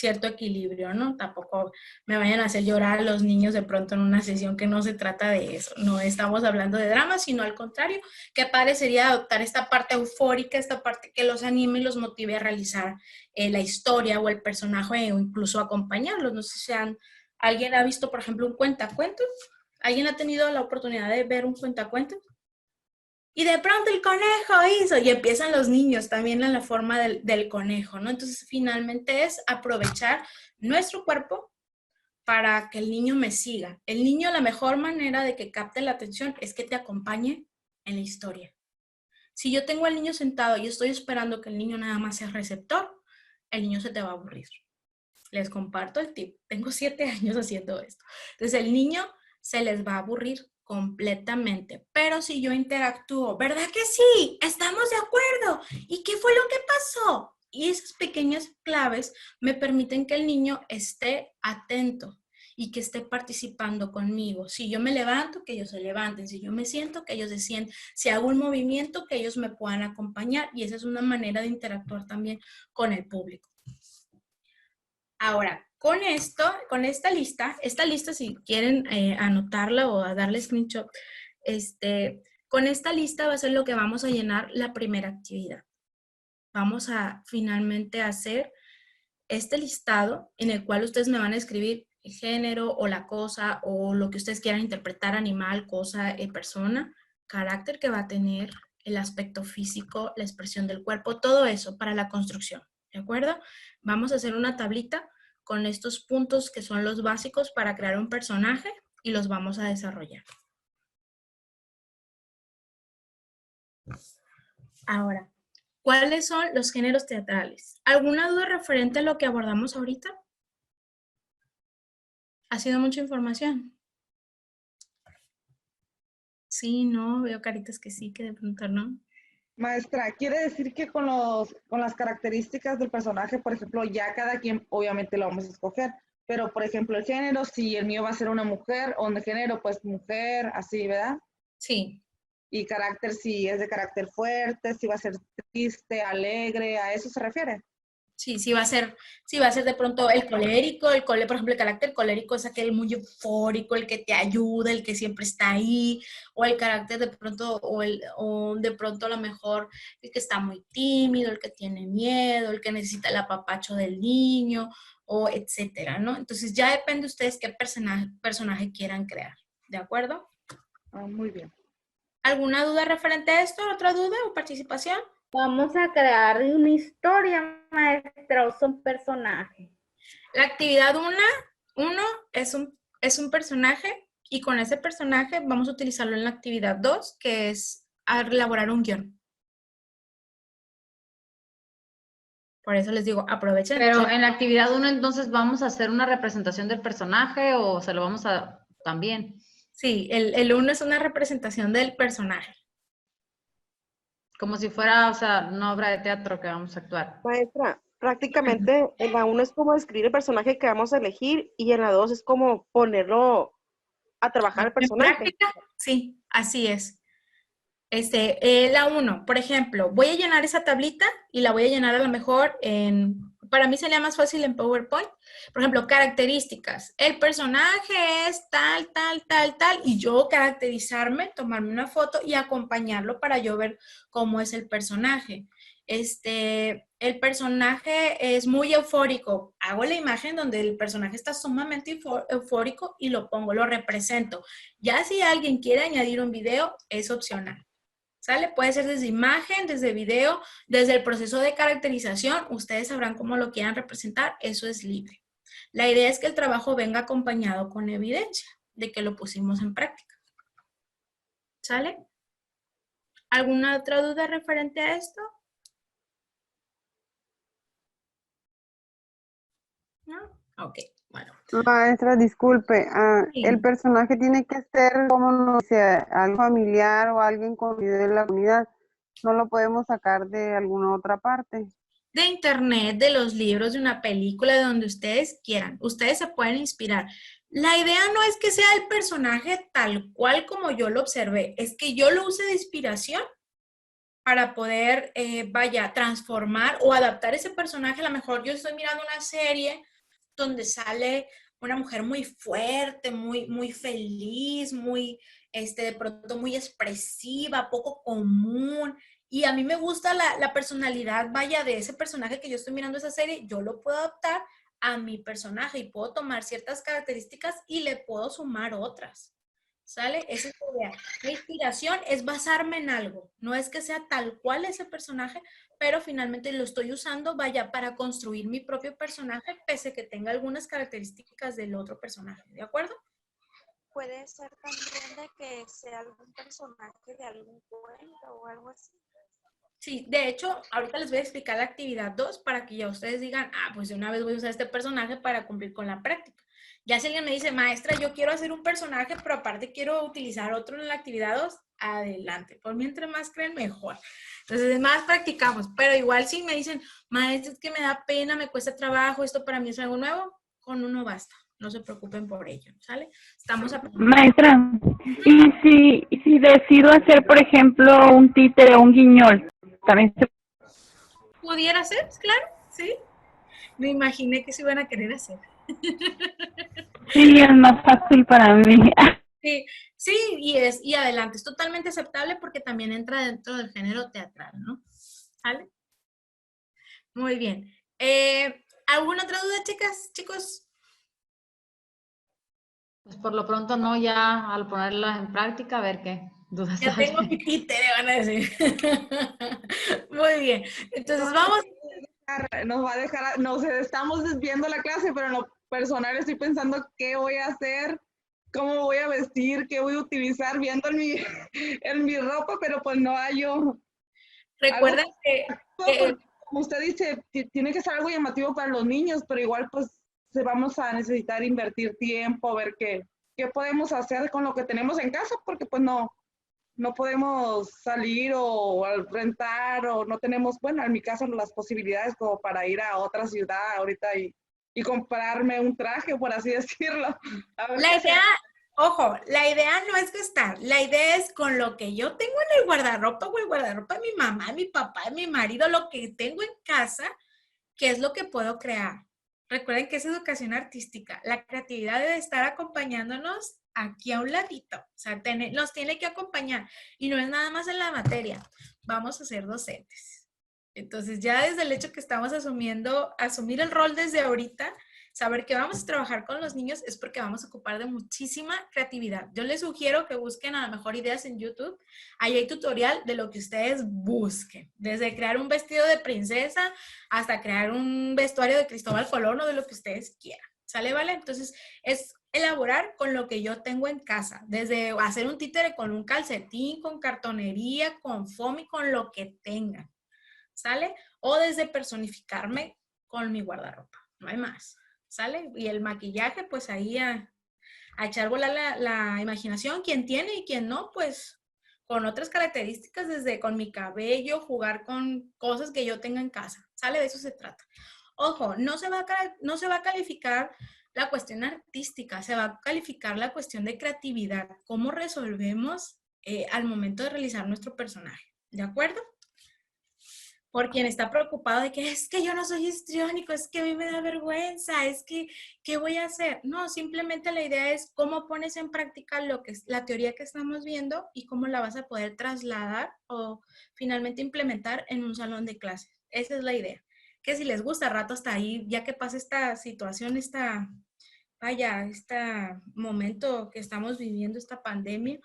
cierto equilibrio, ¿no? Tampoco me vayan a hacer llorar a los niños de pronto en una sesión, que no se trata de eso. No estamos hablando de drama, sino al contrario, qué padre sería adoptar esta parte eufórica, esta parte que los anime y los motive a realizar la historia o el personaje o incluso acompañarlos. No sé si alguien ha visto, por ejemplo, un cuentacuentos. ¿Alguien ha tenido la oportunidad de ver un cuentacuentos? Y de pronto el conejo hizo, y empiezan los niños también en la forma del conejo, ¿no? Entonces, finalmente es aprovechar nuestro cuerpo para que el niño me siga. El niño, la mejor manera de que capte la atención es que te acompañe en la historia. Si yo tengo al niño sentado y estoy esperando que el niño nada más sea receptor, el niño se te va a aburrir. Les comparto el tip. Tengo 7 años haciendo esto. Entonces, el niño se les va a aburrir completamente. Pero si yo interactúo, ¿verdad que sí? Estamos de acuerdo. ¿Y qué fue lo que pasó? Y esas pequeñas claves me permiten que el niño esté atento y que esté participando conmigo. Si yo me levanto, que ellos se levanten. Si yo me siento, que ellos se sienten. Si hago un movimiento, que ellos me puedan acompañar. Y esa es una manera de interactuar también con el público. Ahora, con esta lista si quieren anotarla o a darle screenshot, con esta lista va a ser lo que vamos a llenar la primera actividad. Vamos a finalmente hacer este listado en el cual ustedes me van a escribir el género o la cosa o lo que ustedes quieran interpretar, animal, cosa, persona, carácter que va a tener, el aspecto físico, la expresión del cuerpo, todo eso para la construcción, ¿de acuerdo? Vamos a hacer una tablita con estos puntos que son los básicos para crear un personaje y los vamos a desarrollar. Ahora, ¿cuáles son los géneros teatrales? ¿Alguna duda referente a lo que abordamos ahorita? ¿Ha sido mucha información? Sí, no, veo caritas que sí, que de pronto no. Maestra, quiere decir que con las características del personaje, por ejemplo, ya cada quien obviamente lo vamos a escoger, pero por ejemplo el género, si el mío va a ser una mujer o de género, pues mujer, así, ¿verdad? Sí. Y carácter, si es de carácter fuerte, si va a ser triste, alegre, ¿a eso se refiere? Sí va a ser de pronto el colérico, por ejemplo, el carácter colérico es aquel muy eufórico, el que te ayuda, el que siempre está ahí, o el carácter de pronto, o de pronto a lo mejor el que está muy tímido, el que tiene miedo, el que necesita el apapacho del niño, o etcétera, ¿no? Entonces ya depende de ustedes qué personaje quieran crear, ¿de acuerdo? Muy bien. ¿Alguna duda referente a esto? ¿Otra duda o participación? Vamos a crear una historia, maestra, o son personajes. La actividad 1 es un personaje y con ese personaje vamos a utilizarlo en la actividad 2, que es elaborar un guión. Por eso les digo, aprovechen. Pero en la actividad 1 entonces vamos a hacer una representación del personaje o se lo vamos a también. Sí, el 1 es una representación del personaje. Como si fuera, o sea, una obra de teatro que vamos a actuar. Maestra, prácticamente en la 1 es como escribir el personaje que vamos a elegir y en la 2 es como ponerlo a trabajar el personaje. ¿En práctica? Sí, así es. La 1, por ejemplo, voy a llenar esa tablita y la voy a llenar a lo mejor para mí sería más fácil en PowerPoint. Por ejemplo, características. El personaje es tal, y yo caracterizarme, tomarme una foto y acompañarlo para yo ver cómo es el personaje. El personaje es muy eufórico. Hago la imagen donde el personaje está sumamente eufórico y lo pongo, lo represento. Ya si alguien quiere añadir un video, es opcional. ¿Sale? Puede ser desde imagen, desde video, desde el proceso de caracterización. Ustedes sabrán cómo lo quieran representar. Eso es libre. La idea es que el trabajo venga acompañado con evidencia de que lo pusimos en práctica. ¿Sale? ¿Alguna otra duda referente a esto? ¿No? Ok, bueno. Maestra, disculpe, Sí. el personaje tiene que ser como, no sé, algo familiar o alguien conocido de la comunidad. No lo podemos sacar de alguna otra parte. De internet, de los libros, de una película, de donde ustedes quieran. Ustedes se pueden inspirar. La idea no es que sea el personaje tal cual como yo lo observé, es que yo lo use de inspiración para poder, transformar o adaptar ese personaje. A lo mejor yo estoy mirando una serie donde sale una mujer muy fuerte, muy feliz, muy, de pronto muy expresiva, poco común. Y a mí me gusta la personalidad, vaya, de ese personaje que yo estoy mirando esa serie, yo lo puedo adaptar a mi personaje y puedo tomar ciertas características y le puedo sumar otras. ¿Sale? Esa es la idea. La inspiración es basarme en algo. No es que sea tal cual ese personaje, pero finalmente lo estoy usando, vaya, para construir mi propio personaje, pese a que tenga algunas características del otro personaje. ¿De acuerdo? Puede ser también de que sea algún personaje de algún cuento o algo así. Sí, de hecho, ahorita les voy a explicar la actividad 2 para que ya ustedes digan, pues de una vez voy a usar este personaje para cumplir con la práctica. Ya si alguien me dice, maestra, yo quiero hacer un personaje, pero aparte quiero utilizar otro en la actividad 2, adelante. Por mí, entre más creen, mejor. Entonces, más practicamos. Pero igual si me dicen, maestra, es que me da pena, me cuesta trabajo, esto para mí es algo nuevo, con uno basta. No se preocupen por ello, ¿sale? Estamos aprendiendo. Maestra, y si decido hacer, por ejemplo, un títere o un guiñol, también se... ¿Pudiera ser? Claro, sí. Me imaginé que se iban a querer hacer. Sí, es más fácil para mí. Sí, sí, y adelante, es totalmente aceptable porque también entra dentro del género teatral, ¿no? ¿Vale? Muy bien. ¿Alguna otra duda, chicas, chicos? Pues por lo pronto no, ya al ponerla en práctica, a ver qué dudas Ya hay. tengo mi títere, van a decir. Muy bien. Entonces vamos. Nos va a dejar, nos estamos desviando la clase, pero en lo personal estoy pensando qué voy a hacer, cómo voy a vestir, qué voy a utilizar, viendo en mi ropa, pero pues no hallo. Recuerden que Como usted dice, tiene que ser algo llamativo para los niños, pero igual pues vamos a necesitar invertir tiempo, ver qué podemos hacer con lo que tenemos en casa, porque pues no podemos salir o rentar o no tenemos, bueno, en mi caso las posibilidades como para ir a otra ciudad ahorita y comprarme un traje, por así decirlo. la idea, ojo, la idea no es gastar, la idea es con lo que yo tengo en el guardarropa o el guardarropa de mi mamá, mi papá, mi marido, lo que tengo en casa, ¿qué es lo que puedo crear? Recuerden que es educación artística. La creatividad debe estar acompañándonos aquí a un ladito. O sea, nos tiene que acompañar. Y no es nada más en la materia. Vamos a ser docentes. Entonces, ya desde el hecho que estamos asumir el rol desde ahorita, saber que vamos a trabajar con los niños es porque vamos a ocupar de muchísima creatividad. Yo les sugiero que busquen a lo mejor ideas en YouTube. Ahí hay tutorial de lo que ustedes busquen. Desde crear un vestido de princesa hasta crear un vestuario de Cristóbal Colón o de lo que ustedes quieran. ¿Sale, vale? Entonces, es elaborar con lo que yo tengo en casa. Desde hacer un títere con un calcetín, con cartonería, con foam y con lo que tengan. ¿Sale? O desde personificarme con mi guardarropa. No hay más. ¿Sale? Y el maquillaje, pues ahí a echar volar la imaginación. Quien tiene y quien no, pues con otras características, desde con mi cabello, jugar con cosas que yo tenga en casa. ¿Sale? De eso se trata. Ojo, no se va a calificar la cuestión artística, se va a calificar la cuestión de creatividad. ¿Cómo resolvemos al momento de realizar nuestro personaje? ¿De acuerdo? Por quien está preocupado de que es que yo no soy histriónico, es que a mí me da vergüenza, es que, ¿qué voy a hacer? No, simplemente la idea es cómo pones en práctica lo que es la teoría que estamos viendo y cómo la vas a poder trasladar o finalmente implementar en un salón de clases. Esa es la idea. Que si les gusta, rato hasta ahí, ya que pasa esta situación, este momento que estamos viviendo, esta pandemia,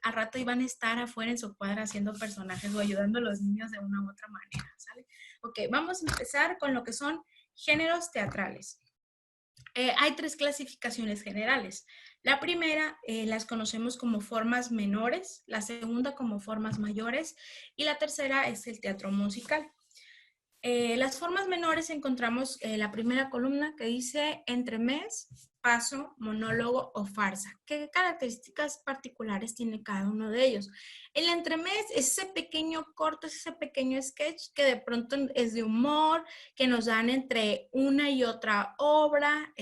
a rato iban a estar afuera en su cuadra haciendo personajes o ayudando a los niños de una u otra manera, ¿sale? Ok, vamos a empezar con lo que son géneros teatrales. Hay 3 clasificaciones generales. La primera las conocemos como formas menores, la segunda como formas mayores y la tercera es el teatro musical. Las formas menores encontramos la primera columna que dice entremés, paso, monólogo o farsa. ¿Qué características particulares tiene cada uno de ellos? El entremés es ese pequeño corto, es ese pequeño sketch que de pronto es de humor, que nos dan entre una y otra obra,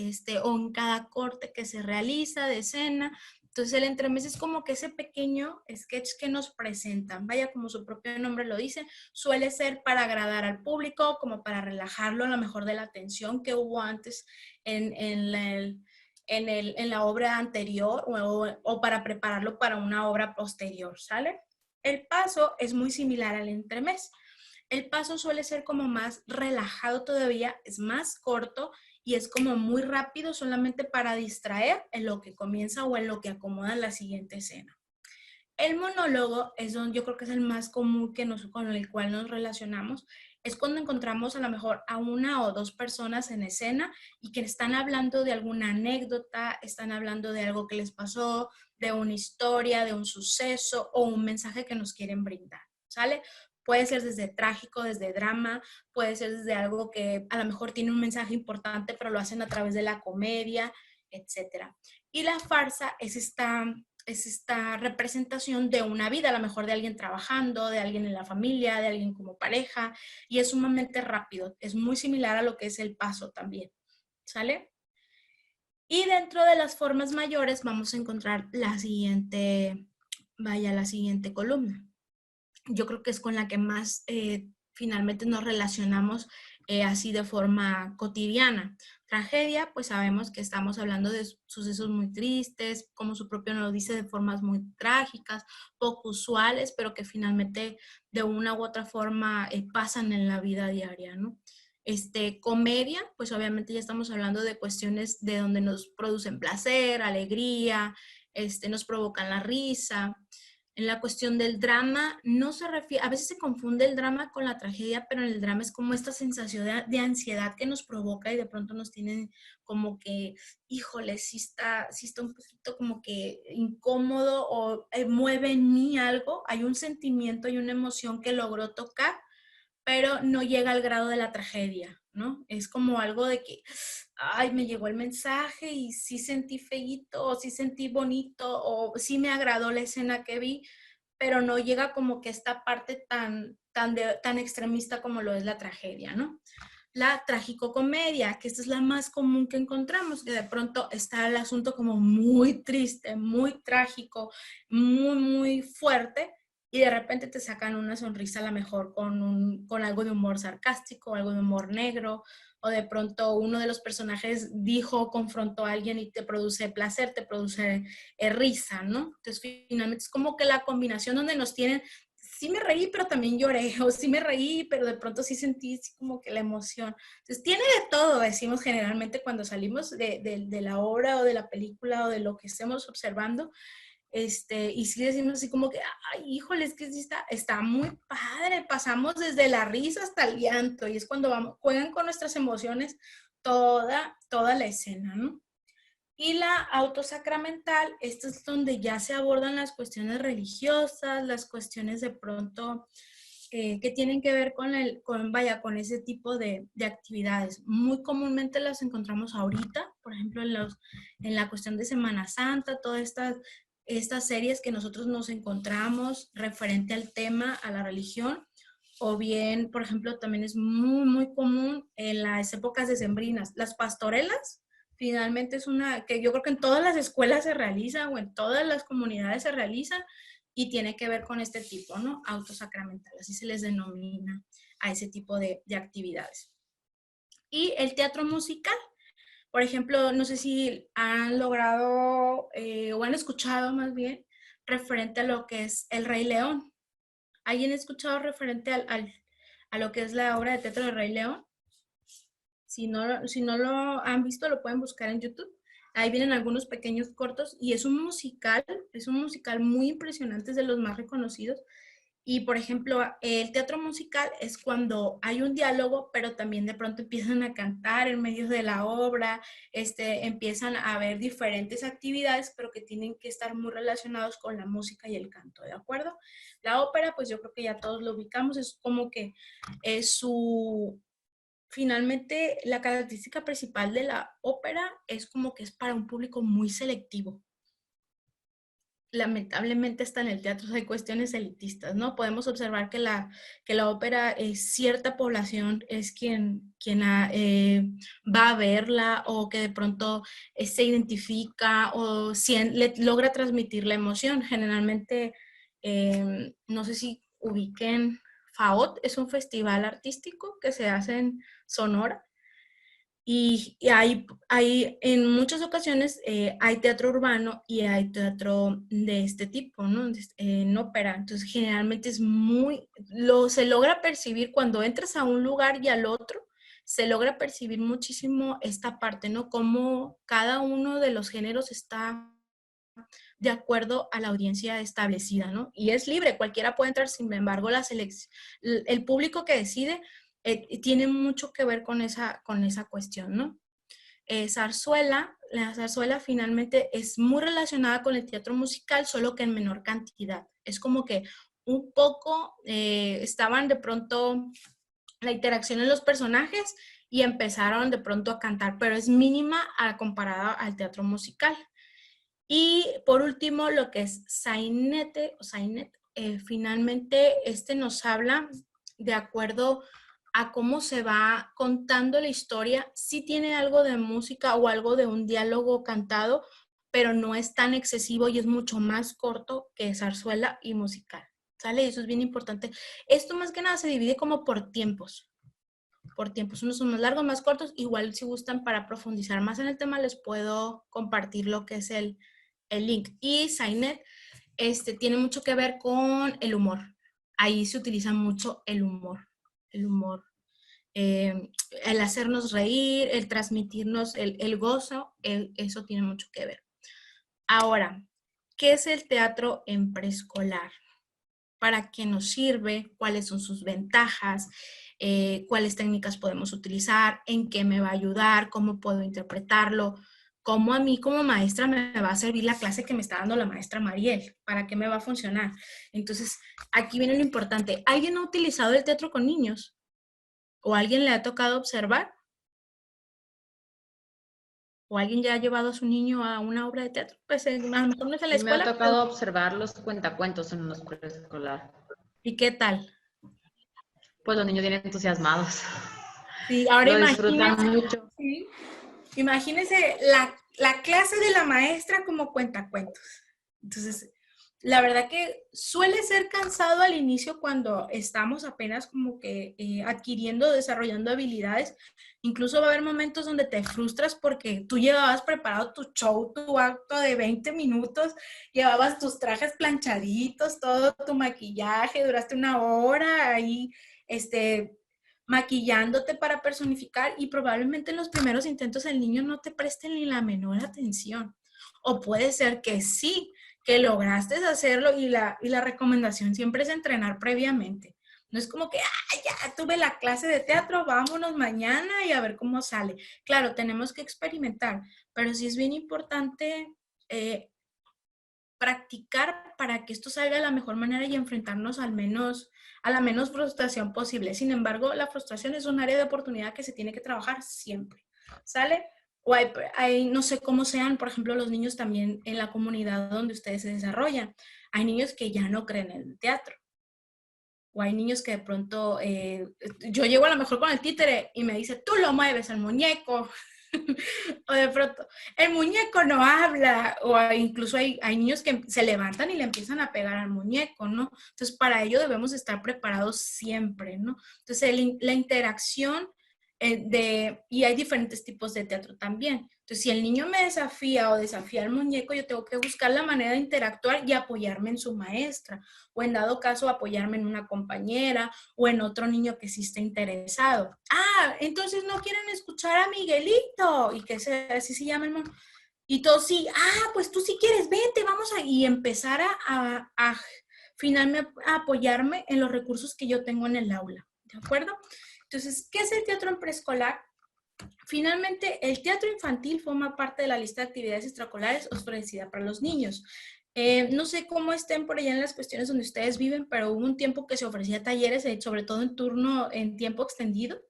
o en cada corte que se realiza de escena. Entonces el entremés es como que ese pequeño sketch que nos presentan, vaya, como su propio nombre lo dice, suele ser para agradar al público, como para relajarlo a lo mejor de la tensión que hubo antes en la obra anterior o para prepararlo para una obra posterior, ¿sale? El paso es muy similar al entremés. El paso suele ser como más relajado todavía, es más corto y es como muy rápido solamente para distraer en lo que comienza o en lo que acomoda la siguiente escena. El monólogo es donde yo creo que es el más común con el cual nos relacionamos. Es cuando encontramos a lo mejor a una o dos personas en escena y que están hablando de alguna anécdota, están hablando de algo que les pasó, de una historia, de un suceso o un mensaje que nos quieren brindar, ¿sale? Puede ser desde trágico, desde drama, puede ser desde algo que a lo mejor tiene un mensaje importante, pero lo hacen a través de la comedia, etc. Y la farsa es esta representación de una vida, a lo mejor de alguien trabajando, de alguien en la familia, de alguien como pareja, y es sumamente rápido. Es muy similar a lo que es el paso también, ¿sale? Y dentro de las formas mayores vamos a encontrar la siguiente columna. Yo creo que es con la que más finalmente nos relacionamos así de forma cotidiana. Tragedia, pues sabemos que estamos hablando de sucesos muy tristes, como su propio nombre lo dice, de formas muy trágicas, poco usuales, pero que finalmente de una u otra forma pasan en la vida diaria, ¿no? Comedia, pues obviamente ya estamos hablando de cuestiones de donde nos producen placer, alegría, nos provocan la risa. En la cuestión del drama, no se refiere, a veces se confunde el drama con la tragedia, pero en el drama es como esta sensación de ansiedad que nos provoca y de pronto nos tienen como que, híjole, sí está un poquito como que incómodo o mueve en mí algo, hay un sentimiento y una emoción que logró tocar, pero no llega al grado de la tragedia, ¿no? Es como algo de que, ay, me llegó el mensaje y sí sentí feíto, o sí sentí bonito, o sí me agradó la escena que vi, pero no llega como que esta parte tan extremista como lo es la tragedia, ¿no? La tragicomedia, que esta es la más común que encontramos, que de pronto está el asunto como muy triste, muy trágico, muy, muy fuerte, y de repente te sacan una sonrisa a lo mejor con algo de humor sarcástico, algo de humor negro, o de pronto uno de los personajes confrontó a alguien y te produce placer, te produce risa, ¿no? Entonces finalmente es como que la combinación donde nos tienen, sí me reí, pero también lloré, o sí me reí, pero de pronto sí sentí así como que la emoción. Entonces tiene de todo, decimos generalmente cuando salimos de la obra o de la película o de lo que estemos observando, y sí decimos así como que, ay, híjole, es que sí está muy padre, pasamos desde la risa hasta el llanto, y es cuando juegan con nuestras emociones toda la escena, ¿no? Y la autosacramental, esto es donde ya se abordan las cuestiones religiosas, las cuestiones de pronto que tienen que ver con ese tipo de actividades. Muy comúnmente las encontramos ahorita, por ejemplo, en la cuestión de Semana Santa, todas estas series que nosotros nos encontramos referente al tema, a la religión, o bien, por ejemplo, también es muy, muy común en las épocas decembrinas. Las pastorelas, finalmente es una que yo creo que en todas las escuelas se realiza o en todas las comunidades se realiza y tiene que ver con este tipo, ¿no? Autosacramental, así se les denomina a ese tipo de actividades. Y el teatro musical, por ejemplo, no sé si han logrado o han escuchado más bien referente a lo que es El Rey León. ¿Alguien ha escuchado referente a lo que es la obra de teatro del Rey León? Si no lo han visto, lo pueden buscar en YouTube. Ahí vienen algunos pequeños cortos y es un musical muy impresionante, es de los más reconocidos. Y, por ejemplo, el teatro musical es cuando hay un diálogo, pero también de pronto empiezan a cantar en medio de la obra, empiezan a haber diferentes actividades, pero que tienen que estar muy relacionados con la música y el canto, ¿de acuerdo? La ópera, pues yo creo que ya todos lo ubicamos, es como que es finalmente, la característica principal de la ópera es como que es para un público muy selectivo. lamentablemente hasta en el teatro hay cuestiones elitistas, ¿no? Podemos observar que la ópera, cierta población es quien va a verla, o que de pronto se identifica o logra transmitir la emoción. Generalmente, no sé si ubiquen FAOT, es un festival artístico que se hace en Sonora. Y hay en muchas ocasiones hay teatro urbano y hay teatro de este tipo, ¿no? En ópera. Entonces, generalmente se logra percibir cuando entras a un lugar y al otro, se logra percibir muchísimo esta parte, ¿no? Cómo cada uno de los géneros está de acuerdo a la audiencia establecida, ¿no? Y es libre, cualquiera puede entrar, sin embargo, el público que decide tiene mucho que ver con esa cuestión, ¿no? La zarzuela finalmente es muy relacionada con el teatro musical, solo que en menor cantidad. Es como que un poco estaban de pronto la interacción en los personajes y empezaron de pronto a cantar, pero es mínima comparada al teatro musical. Y por último, lo que es sainete, finalmente nos habla de acuerdo a cómo se va contando la historia. Sí tiene algo de música o algo de un diálogo cantado, pero no es tan excesivo y es mucho más corto que zarzuela y musical. ¿Sale? Eso es bien importante. Esto más que nada se divide como por tiempos. Unos son más largos, más cortos. Igual si gustan, para profundizar más en el tema, les puedo compartir lo que es el link. Y Sainet tiene mucho que ver con el humor. Ahí se utiliza mucho el humor. El hacernos reír, el transmitirnos el gozo, eso tiene mucho que ver. Ahora, ¿qué es el teatro en preescolar? ¿Para qué nos sirve? ¿Cuáles son sus ventajas? ¿Cuáles técnicas podemos utilizar? ¿En qué me va a ayudar? ¿Cómo puedo interpretarlo? ¿Cómo a mí como maestra me va a servir la clase que me está dando la maestra Mariel? ¿Para qué me va a funcionar? Entonces, aquí viene lo importante. ¿Alguien ha utilizado el teatro con niños? ¿O alguien le ha tocado observar? ¿O alguien ya ha llevado a su niño a una obra de teatro? Pues a lo mejor no es en la escuela. Me ha tocado observar los cuentacuentos en los preescolar. ¿Y qué tal? Pues los niños vienen entusiasmados. Sí, ahora lo disfrutan mucho. Sí, imagínense la clase de la maestra como cuentacuentos. Entonces, la verdad que suele ser cansado al inicio cuando estamos apenas como que adquiriendo, desarrollando habilidades. Incluso va a haber momentos donde te frustras porque tú llevabas preparado tu show, tu acto de 20 minutos, llevabas tus trajes planchaditos, todo tu maquillaje, duraste una hora ahí, maquillándote para personificar, y probablemente en los primeros intentos el niño no te preste ni la menor atención. O puede ser que sí, que lograste hacerlo, y la recomendación siempre es entrenar previamente. No es como que, ya tuve la clase de teatro, vámonos mañana y a ver cómo sale. Claro, tenemos que experimentar, pero sí es bien importante practicar para que esto salga de la mejor manera y enfrentarnos a la menos frustración posible. Sin embargo, la frustración es un área de oportunidad que se tiene que trabajar siempre. ¿Sale? O hay, no sé cómo sean, por ejemplo, los niños también en la comunidad donde ustedes se desarrollan. Hay niños que ya no creen en el teatro. O hay niños que de pronto, yo llego a lo mejor con el títere y me dice, tú lo mueves el muñeco. O de pronto, el muñeco no habla. O incluso hay niños que se levantan y le empiezan a pegar al muñeco, ¿no? Entonces, para ello debemos estar preparados siempre, ¿no? Entonces, la interacción y hay diferentes tipos de teatro también. Entonces, si el niño me desafía o desafía al muñeco, yo tengo que buscar la manera de interactuar y apoyarme en su maestra, o en dado caso apoyarme en una compañera o en otro niño que sí esté interesado. Entonces no quieren escuchar a Miguelito, y que así se llama el mono. Y todos sí, pues tú sí quieres, vente, vamos a... Y empezar a finalmente a apoyarme en los recursos que yo tengo en el aula, ¿de acuerdo? Entonces, ¿qué es el teatro en preescolar? Finalmente, el teatro infantil forma parte de la lista de actividades extracurriculares ofrecida para los niños. No sé cómo estén por allá en las cuestiones donde ustedes viven, pero hubo un tiempo que se ofrecía talleres, sobre todo en tiempo extendido,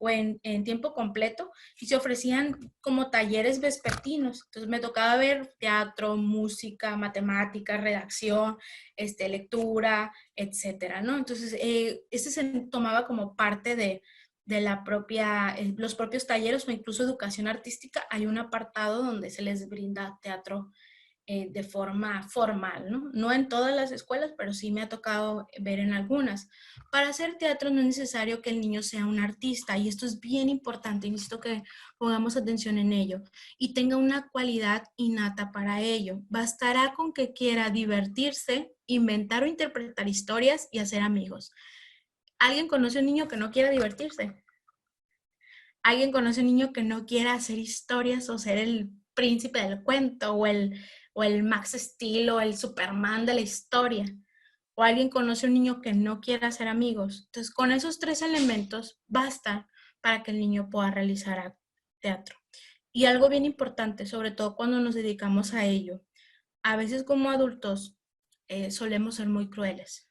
o en tiempo completo y se ofrecían como talleres vespertinos. Entonces me tocaba ver teatro, música, matemática, redacción, lectura, etcétera, ¿no? Entonces, se tomaba como parte de la propia, los propios talleres o incluso educación artística. Hay un apartado donde se les brinda teatro de forma formal, ¿no? No en todas las escuelas, pero sí me ha tocado ver en algunas. Para hacer teatro no es necesario que el niño sea un artista, y esto es bien importante, necesito que pongamos atención en ello, y tenga una cualidad innata para ello. Bastará con que quiera divertirse, inventar o interpretar historias y hacer amigos. ¿Alguien conoce a un niño que no quiera divertirse? ¿Alguien conoce a un niño que no quiera hacer historias o ser el príncipe del cuento o el Max Steel o el Superman de la historia? ¿O alguien conoce a un niño que no quiera hacer amigos? Entonces, con esos 3 elementos basta para que el niño pueda realizar teatro. Y algo bien importante, sobre todo cuando nos dedicamos a ello, a veces como adultos solemos ser muy crueles.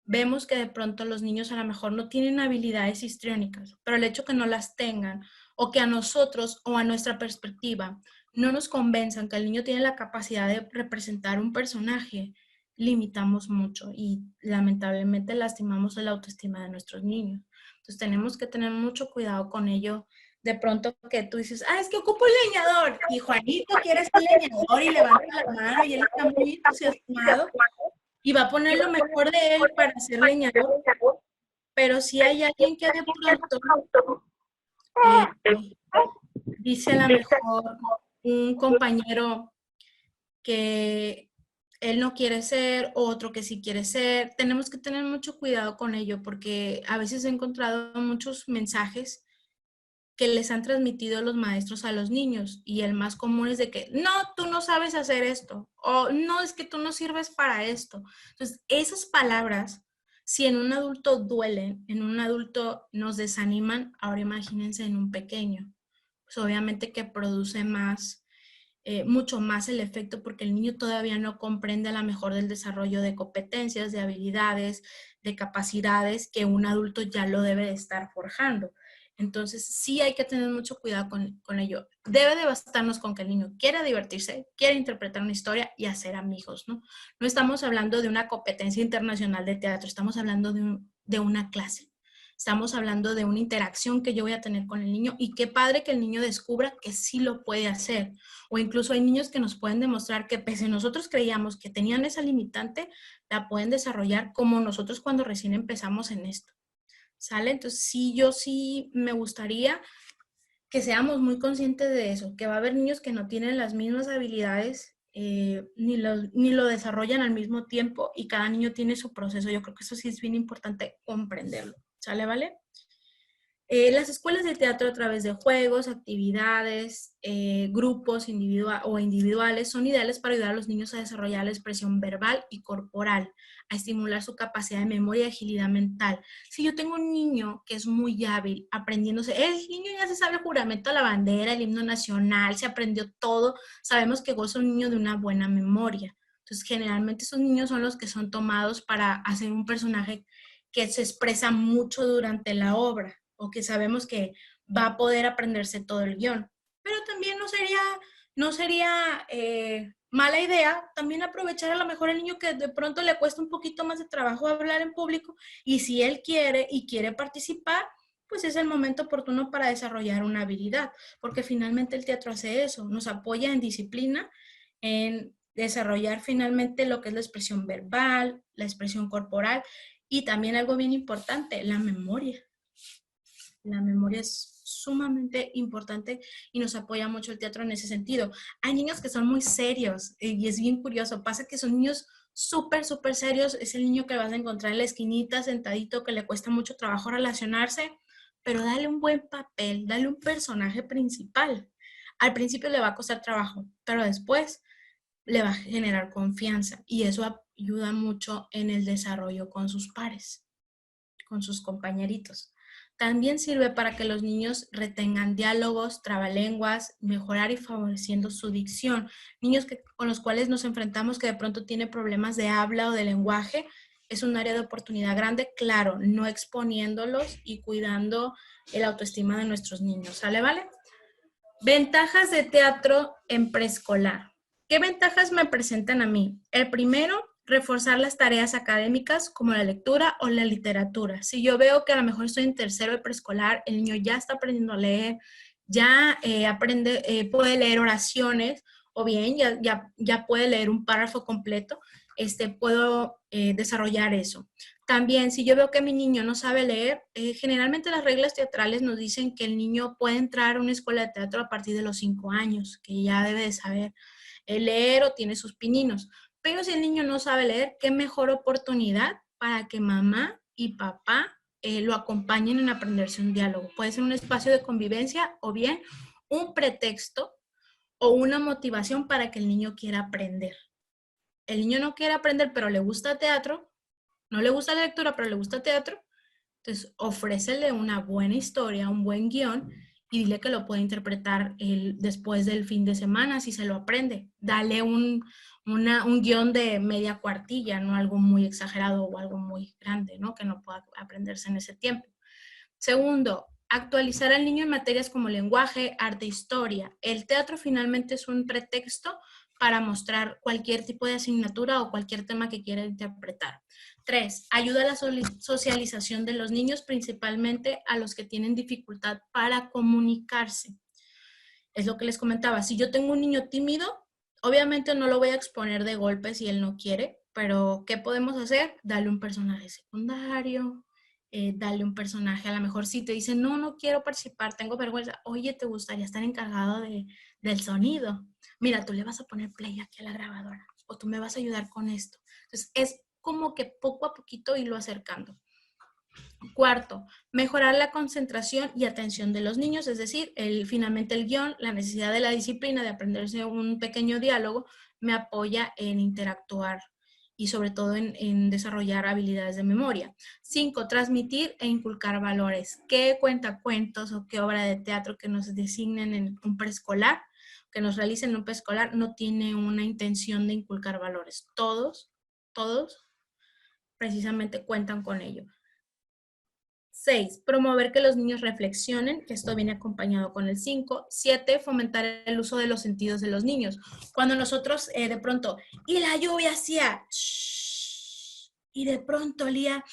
Vemos que de pronto los niños a lo mejor no tienen habilidades histriónicas, pero el hecho que no las tengan, o que a nosotros o a nuestra perspectiva no nos convenzan que el niño tiene la capacidad de representar un personaje, limitamos mucho y lamentablemente lastimamos la autoestima de nuestros niños. Entonces tenemos que tener mucho cuidado con ello. De pronto que tú dices, es que ocupo un leñador, y Juanito quiere ser leñador y levanta la mano y él está muy entusiasmado y va a poner lo mejor de él para ser leñador. Pero si hay alguien que de pronto dice a lo mejor un compañero que él no quiere ser, otro que sí quiere ser, tenemos que tener mucho cuidado con ello, porque a veces he encontrado muchos mensajes que les han transmitido los maestros a los niños, y el más común es de que, no, tú no sabes hacer esto, o no, es que tú no sirves para esto. Entonces, esas palabras, si en un adulto duelen, en un adulto nos desaniman, ahora imagínense en un pequeño. Pues obviamente que produce más, mucho más el efecto, porque el niño todavía no comprende a lo mejor del desarrollo de competencias, de habilidades, de capacidades que un adulto ya lo debe de estar forjando. Entonces, sí hay que tener mucho cuidado con ello. Debe de bastarnos con que el niño quiera divertirse, quiera interpretar una historia y hacer amigos, ¿no? No estamos hablando de una competencia internacional de teatro, estamos hablando de una clase. Estamos hablando de una interacción que yo voy a tener con el niño, y qué padre que el niño descubra que sí lo puede hacer. O incluso hay niños que nos pueden demostrar que pese a nosotros creíamos que tenían esa limitante, la pueden desarrollar como nosotros cuando recién empezamos en esto. ¿Sale? Entonces, sí, yo sí me gustaría que seamos muy conscientes de eso, que va a haber niños que no tienen las mismas habilidades, ni lo desarrollan al mismo tiempo, y cada niño tiene su proceso. Yo creo que eso sí es bien importante comprenderlo. ¿Sale? ¿Vale? Las escuelas de teatro, a través de juegos, actividades, grupos individuales, son ideales para ayudar a los niños a desarrollar la expresión verbal y corporal, a estimular su capacidad de memoria y agilidad mental. Si yo tengo un niño que es muy hábil aprendiéndose, el niño ya se sabe el juramento a la bandera, el himno nacional, se aprendió todo, sabemos que goza un niño de una buena memoria. Entonces, generalmente esos niños son los que son tomados para hacer un personaje que se expresa mucho durante la obra, o que sabemos que va a poder aprenderse todo el guión. Pero también no sería mala idea también aprovechar a lo mejor el niño que de pronto le cuesta un poquito más de trabajo hablar en público, y si él quiere y quiere participar, pues es el momento oportuno para desarrollar una habilidad, porque finalmente el teatro hace eso, nos apoya en disciplina, en desarrollar finalmente lo que es la expresión verbal, la expresión corporal, y también algo bien importante, la memoria. La memoria es sumamente importante y nos apoya mucho el teatro en ese sentido. Hay niños que son muy serios y es bien curioso. Pasa que son niños súper serios. Es el niño que vas a encontrar en la esquinita sentadito, que le cuesta mucho trabajo relacionarse, pero dale un buen papel, dale un personaje principal. Al principio le va a costar trabajo, pero después le va a generar confianza, y eso ayuda mucho en el desarrollo con sus pares, con sus compañeritos. También sirve para que los niños retengan diálogos, trabalenguas, mejorar y favoreciendo su dicción. Niños con los cuales nos enfrentamos que de pronto tienen problemas de habla o de lenguaje, es un área de oportunidad grande, claro, no exponiéndolos y cuidando el autoestima de nuestros niños, ¿sale, vale? Ventajas de teatro en preescolar. ¿Qué ventajas me presentan a mí? El primero, reforzar las tareas académicas como la lectura o la literatura. Si yo veo que a lo mejor estoy en tercero de preescolar, el niño ya está aprendiendo a leer, ya puede leer oraciones, o bien ya puede leer un párrafo completo, puedo desarrollar eso. También, si yo veo que mi niño no sabe leer, generalmente las reglas teatrales nos dicen que el niño puede entrar a una escuela de teatro a partir de los 5 años, que ya debe de saber leer o tiene sus pininos. Pero si el niño no sabe leer, qué mejor oportunidad para que mamá y papá lo acompañen en aprenderse un diálogo. Puede ser un espacio de convivencia o bien un pretexto o una motivación para que el niño quiera aprender. El niño no quiere aprender, pero le gusta teatro, no le gusta la lectura, pero le gusta teatro, entonces ofrécele una buena historia, un buen guión y dile que lo puede interpretar después del fin de semana si se lo aprende. Dale un guión de media cuartilla, no algo muy exagerado o algo muy grande, ¿no? Que no pueda aprenderse en ese tiempo. Segundo, actualizar al niño en materias como lenguaje, arte, historia. El teatro finalmente es un pretexto para mostrar cualquier tipo de asignatura o cualquier tema que quiera interpretar. 3, ayuda a la socialización de los niños, principalmente a los que tienen dificultad para comunicarse. Es lo que les comentaba, si yo tengo un niño tímido, obviamente no lo voy a exponer de golpe si él no quiere, pero ¿qué podemos hacer? Darle un personaje secundario, darle un personaje, a lo mejor si te dicen, no quiero participar, tengo vergüenza, oye, ¿te gustaría estar encargado del sonido? Mira, tú le vas a poner play aquí a la grabadora, o tú me vas a ayudar con esto. Entonces, es como que poco a poquito irlo acercando. Cuarto, mejorar la concentración y atención de los niños, es decir, finalmente el guión, la necesidad de la disciplina de aprenderse un pequeño diálogo, me apoya en interactuar y sobre todo en desarrollar habilidades de memoria. 5, transmitir e inculcar valores. ¿Qué cuentacuentos o qué obra de teatro que nos designen en un preescolar, que nos realicen en un preescolar, no tiene una intención de inculcar valores? Todos precisamente cuentan con ello. 6, promover que los niños reflexionen, que esto viene acompañado con el 5. 7, fomentar el uso de los sentidos de los niños. Cuando nosotros de pronto, y la lluvia hacía, y de pronto olía,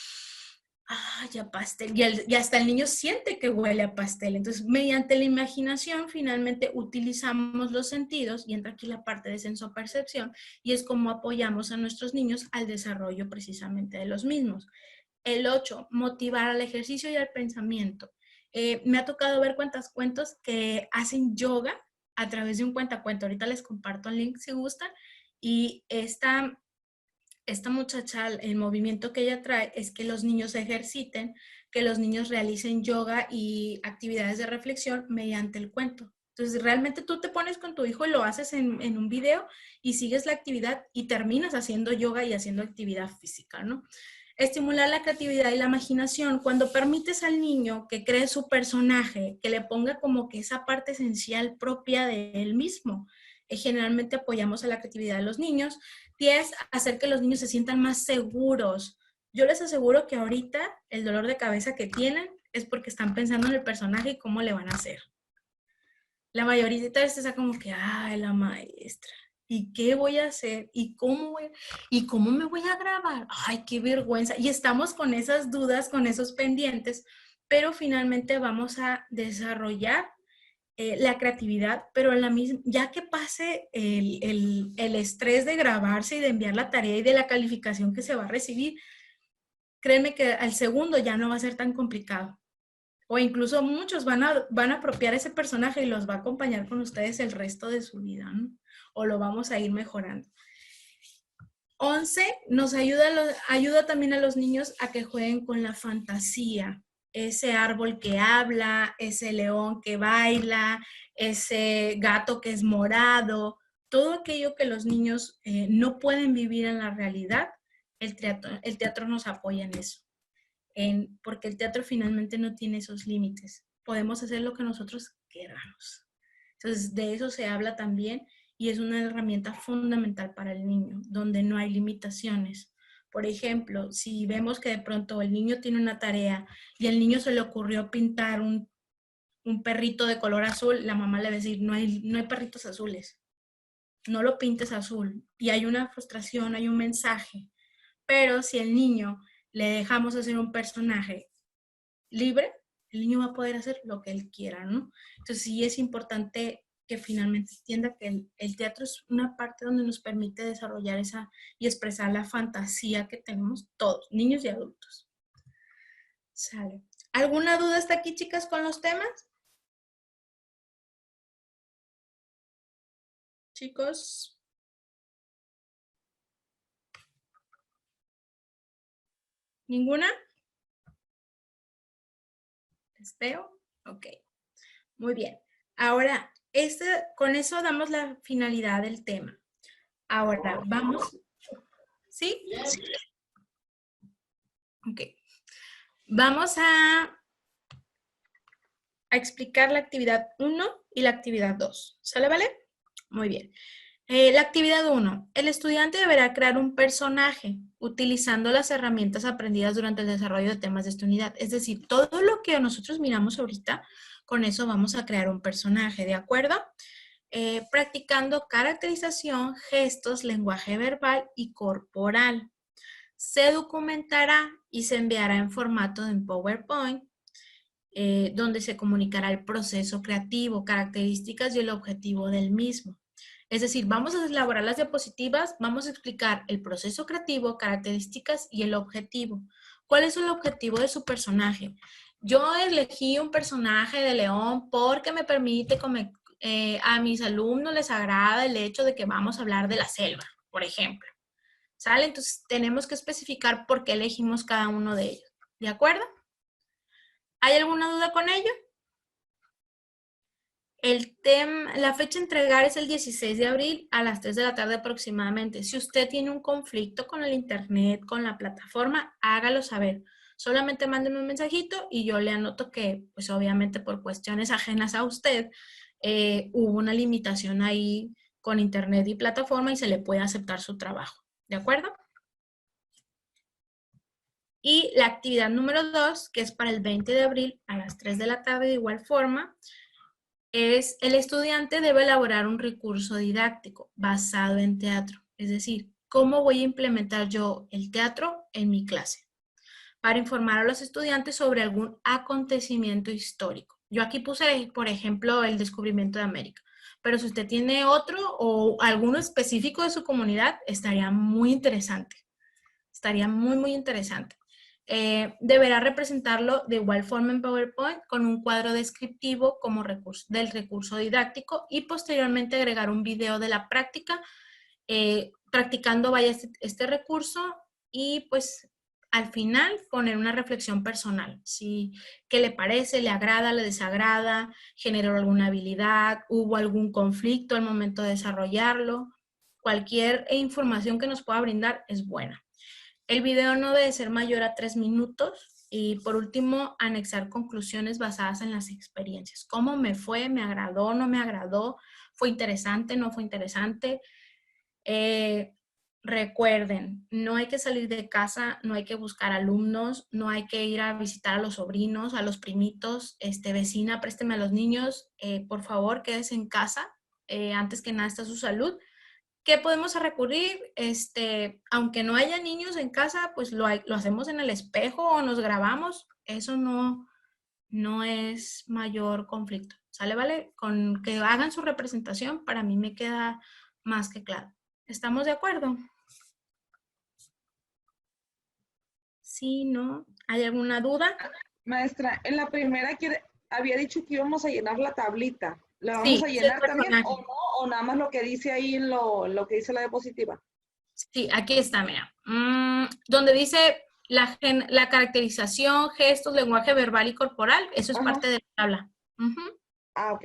ya pastel, y hasta el niño siente que huele a pastel. Entonces, mediante la imaginación, finalmente utilizamos los sentidos, y entra aquí la parte de sensopercepción, y es como apoyamos a nuestros niños al desarrollo precisamente de los mismos. El 8, motivar al ejercicio y al pensamiento. Me ha tocado ver cuentos que hacen yoga a través de un cuentacuento. Ahorita les comparto el link si gustan. Y esta muchacha, el movimiento que ella trae es que los niños se ejerciten, que los niños realicen yoga y actividades de reflexión mediante el cuento. Entonces, realmente tú te pones con tu hijo y lo haces en un video y sigues la actividad y terminas haciendo yoga y haciendo actividad física, ¿no? Estimular la creatividad y la imaginación. Cuando permites al niño que cree su personaje, que le ponga como que esa parte esencial propia de él mismo, generalmente apoyamos a la creatividad de los niños. 10, hacer que los niños se sientan más seguros. Yo les aseguro que ahorita el dolor de cabeza que tienen es porque están pensando en el personaje y cómo le van a hacer. La mayoría de veces está como que, la maestra, ¿y qué voy a hacer? ¿Y cómo me voy a grabar? ¡Ay, qué vergüenza! Y estamos con esas dudas, con esos pendientes, pero finalmente vamos a desarrollar la creatividad, pero ya que pase el estrés de grabarse y de enviar la tarea y de la calificación que se va a recibir, créanme que al segundo ya no va a ser tan complicado. O incluso muchos van a apropiar ese personaje y los va a acompañar con ustedes el resto de su vida, ¿no? O lo vamos a ir mejorando. 11, nos ayuda también a los niños a que jueguen con la fantasía. Ese árbol que habla, ese león que baila, ese gato que es morado, todo aquello que los niños no pueden vivir en la realidad, el teatro nos apoya en eso. Porque el teatro finalmente no tiene esos límites. Podemos hacer lo que nosotros queramos. Entonces, de eso se habla también y es una herramienta fundamental para el niño, donde no hay limitaciones. Por ejemplo, si vemos que de pronto el niño tiene una tarea y al niño se le ocurrió pintar un perrito de color azul, la mamá le va a decir, no hay perritos azules, no lo pintes azul. Y hay una frustración, hay un mensaje. Pero si el niño le dejamos hacer un personaje libre, el niño va a poder hacer lo que él quiera, ¿no? Entonces sí es importante que finalmente entienda que el teatro es una parte donde nos permite desarrollar esa y expresar la fantasía que tenemos todos, niños y adultos. Sale. ¿Alguna duda hasta aquí, chicas, con los temas? Chicos. ¿Ninguna? ¿Les veo? Ok. Muy bien. Ahora, con eso damos la finalidad del tema. Ahora, vamos. ¿Sí? Ok. Vamos a explicar la actividad 1 y la actividad 2. ¿Sale, vale? Muy bien. La actividad 1. El estudiante deberá crear un personaje utilizando las herramientas aprendidas durante el desarrollo de temas de esta unidad. Es decir, todo lo que nosotros miramos ahorita, con eso vamos a crear un personaje, ¿de acuerdo? Practicando caracterización, gestos, lenguaje verbal y corporal. Se documentará y se enviará en formato de PowerPoint, donde se comunicará el proceso creativo, características y el objetivo del mismo. Es decir, vamos a elaborar las diapositivas, vamos a explicar el proceso creativo, características y el objetivo. ¿Cuál es el objetivo de su personaje? Yo elegí un personaje de león porque me permite, a mis alumnos les agrada el hecho de que vamos a hablar de la selva, por ejemplo. ¿Sale? Entonces tenemos que especificar por qué elegimos cada uno de ellos. ¿De acuerdo? ¿Hay alguna duda con ello? La fecha de entregar es el 16 de abril a las 3 de la tarde aproximadamente. Si usted tiene un conflicto con el internet, con la plataforma, hágalo saber. Solamente mándeme un mensajito y yo le anoto que, pues obviamente por cuestiones ajenas a usted, hubo una limitación ahí con internet y plataforma y se le puede aceptar su trabajo. ¿De acuerdo? Y la actividad número 2, que es para el 20 de abril a las 3 de la tarde de igual forma, es el estudiante debe elaborar un recurso didáctico basado en teatro. Es decir, ¿cómo voy a implementar yo el teatro en mi clase? Para informar a los estudiantes sobre algún acontecimiento histórico. Yo aquí puse, por ejemplo, el descubrimiento de América. Pero si usted tiene otro o alguno específico de su comunidad, estaría muy interesante. Estaría muy, muy interesante. Deberá representarlo de igual forma en PowerPoint con un cuadro descriptivo como del recurso didáctico y posteriormente agregar un video de la práctica, practicando vaya este recurso y pues al final poner una reflexión personal. ¿Sí? ¿Qué le parece? ¿Le agrada? ¿Le desagrada? ¿Generó alguna habilidad? ¿Hubo algún conflicto al momento de desarrollarlo? Cualquier información que nos pueda brindar es buena. El video no debe ser mayor a 3 minutos y por último anexar conclusiones basadas en las experiencias. ¿Cómo me fue? ¿Me agradó? ¿No me agradó? ¿Fue interesante? ¿No fue interesante? Recuerden, no hay que salir de casa, no hay que buscar alumnos, no hay que ir a visitar a los sobrinos, a los primitos, vecina, présteme a los niños, por favor quédese en casa, antes que nada está su salud. ¿Qué podemos recurrir? Aunque no haya niños en casa, pues lo hacemos en el espejo o nos grabamos. Eso no es mayor conflicto. ¿Sale, vale? Con que hagan su representación, para mí me queda más que claro. ¿Estamos de acuerdo? ¿Sí, no? ¿Hay alguna duda? Maestra, en la primera había dicho que íbamos a llenar la tablita. ¿La vamos a llenar también o no? ¿O nada más lo que dice ahí en lo que dice la diapositiva? Sí, aquí está, mira. Donde dice la caracterización, gestos, lenguaje verbal y corporal, eso es parte de la tabla. Ok.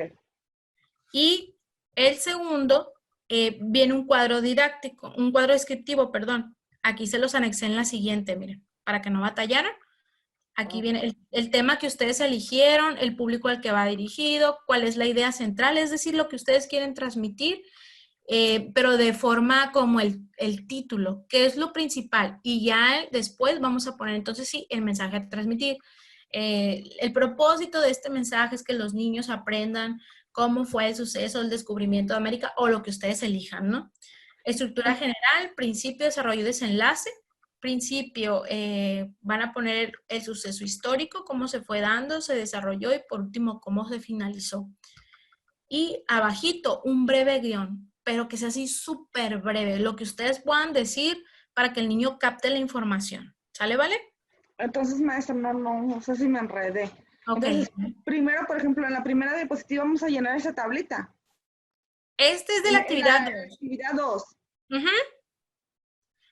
Y el segundo, viene un cuadro didáctico, un cuadro descriptivo, perdón. Aquí se los anexé en la siguiente, miren, para que no batallaran. Aquí viene el tema que ustedes eligieron, el público al que va dirigido, cuál es la idea central, es decir, lo que ustedes quieren transmitir, pero de forma como el título, que es lo principal. Y ya después vamos a poner entonces sí el mensaje a transmitir. El propósito de este mensaje es que los niños aprendan cómo fue el suceso, el descubrimiento de América o lo que ustedes elijan, ¿no? Estructura general, principio, desarrollo y desenlace. Principio, van a poner el suceso histórico, cómo se fue dando, se desarrolló y por último, cómo se finalizó. Y abajito, un breve guión, pero que sea así súper breve, lo que ustedes puedan decir para que el niño capte la información. ¿Sale, vale? Entonces, maestra, no sé si me enredé. Ok. Entonces, primero, por ejemplo, en la primera diapositiva vamos a llenar esa tablita. Este es de la actividad 2. Actividad 2.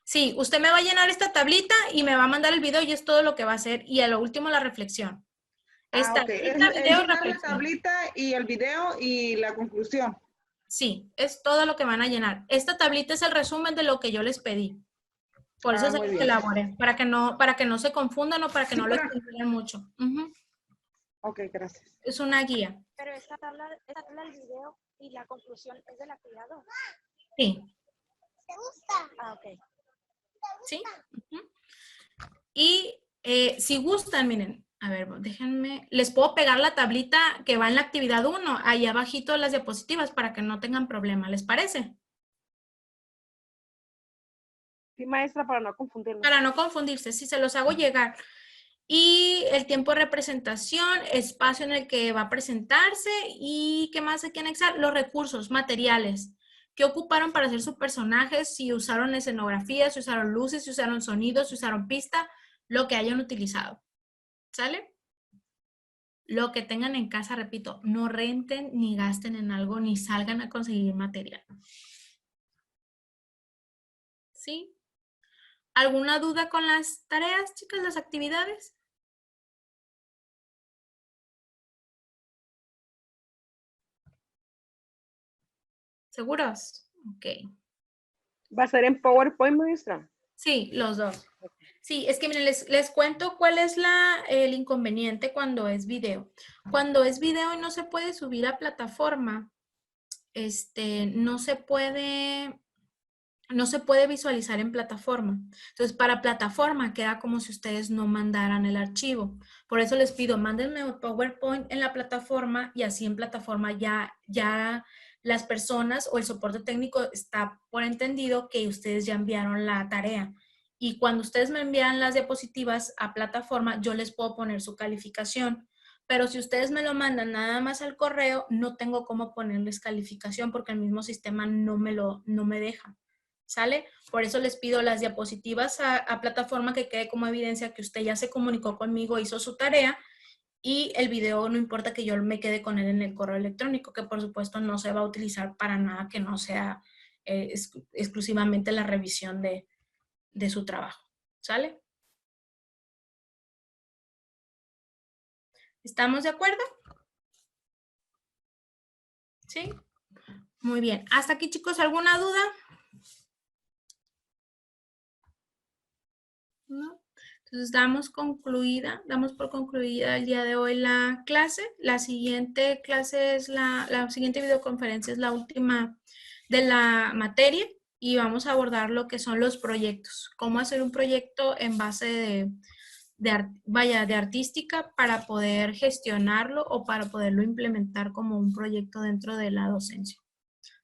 Sí, usted me va a llenar esta tablita y me va a mandar el video y es todo lo que va a hacer. Y a lo último la reflexión. Esta Ok. tablita, video, Llenar la reflexión. tablita y el video y la conclusión. Sí, es todo lo que van a llenar. Esta tablita es el resumen de lo que yo les pedí. Por eso se muy los bien. elaboré, para que no se confundan o para que Sí, no lo extiendan mucho. Ok, gracias. Es una guía. Pero esta tabla del video y la conclusión es de la actividad 2. Sí. ¿Te gusta? Ah, ok. ¿Sí? Y si gustan, miren, a ver, déjenme, les puedo pegar la tablita que va en la actividad 1, ahí abajito de las diapositivas para que no tengan problema, ¿les parece? Sí, maestra, para no confundirnos. Para no confundirse, sí, se los hago llegar. Y el tiempo de representación, espacio en el que va a presentarse y ¿qué más hay que anexar? Los recursos, materiales. ¿Qué ocuparon para hacer sus personajes? Si usaron escenografía, si usaron luces, si usaron sonidos, si usaron pista, lo que hayan utilizado. ¿Sale? Lo que tengan en casa, repito, no renten ni gasten en algo ni salgan a conseguir material. ¿Sí? ¿Alguna duda con las tareas, chicas, las actividades? ¿Seguros? Ok. ¿Va a ser en PowerPoint, maestra? Sí, los dos. Sí, es que miren, les cuento cuál es el inconveniente cuando es video. Cuando es video y no se puede subir a plataforma, no se puede visualizar en plataforma. Entonces, para plataforma queda como si ustedes no mandaran el archivo. Por eso les pido, mándenme un PowerPoint en la plataforma y así en plataforma ya las personas o el soporte técnico está por entendido que ustedes ya enviaron la tarea. Y cuando ustedes me envían las diapositivas a plataforma, yo les puedo poner su calificación. Pero si ustedes me lo mandan nada más al correo, no tengo cómo ponerles calificación porque el mismo sistema no me deja. ¿Sale? Por eso les pido las diapositivas a plataforma que quede como evidencia que usted ya se comunicó conmigo, hizo su tarea y el video no importa que yo me quede con él en el correo electrónico, que por supuesto no se va a utilizar para nada que no sea exclusivamente la revisión de su trabajo. ¿Sale? ¿Estamos de acuerdo? ¿Sí? Muy bien. ¿Hasta aquí, chicos, alguna duda? ¿No? Entonces damos por concluida el día de hoy la clase. La siguiente clase es la siguiente videoconferencia es la última de la materia y vamos a abordar lo que son los proyectos. Cómo hacer un proyecto en base de artística para poder gestionarlo o para poderlo implementar como un proyecto dentro de la docencia.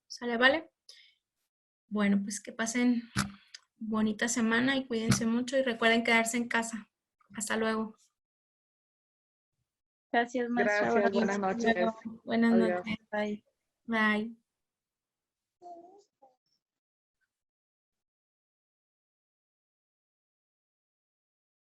¿Sale, vale? Bueno, pues que pasen bonita semana y cuídense mucho y recuerden quedarse en casa. Hasta luego. Gracias, maestra. Gracias, buenas noches. Buenas Adiós. noches. Bye. Bye.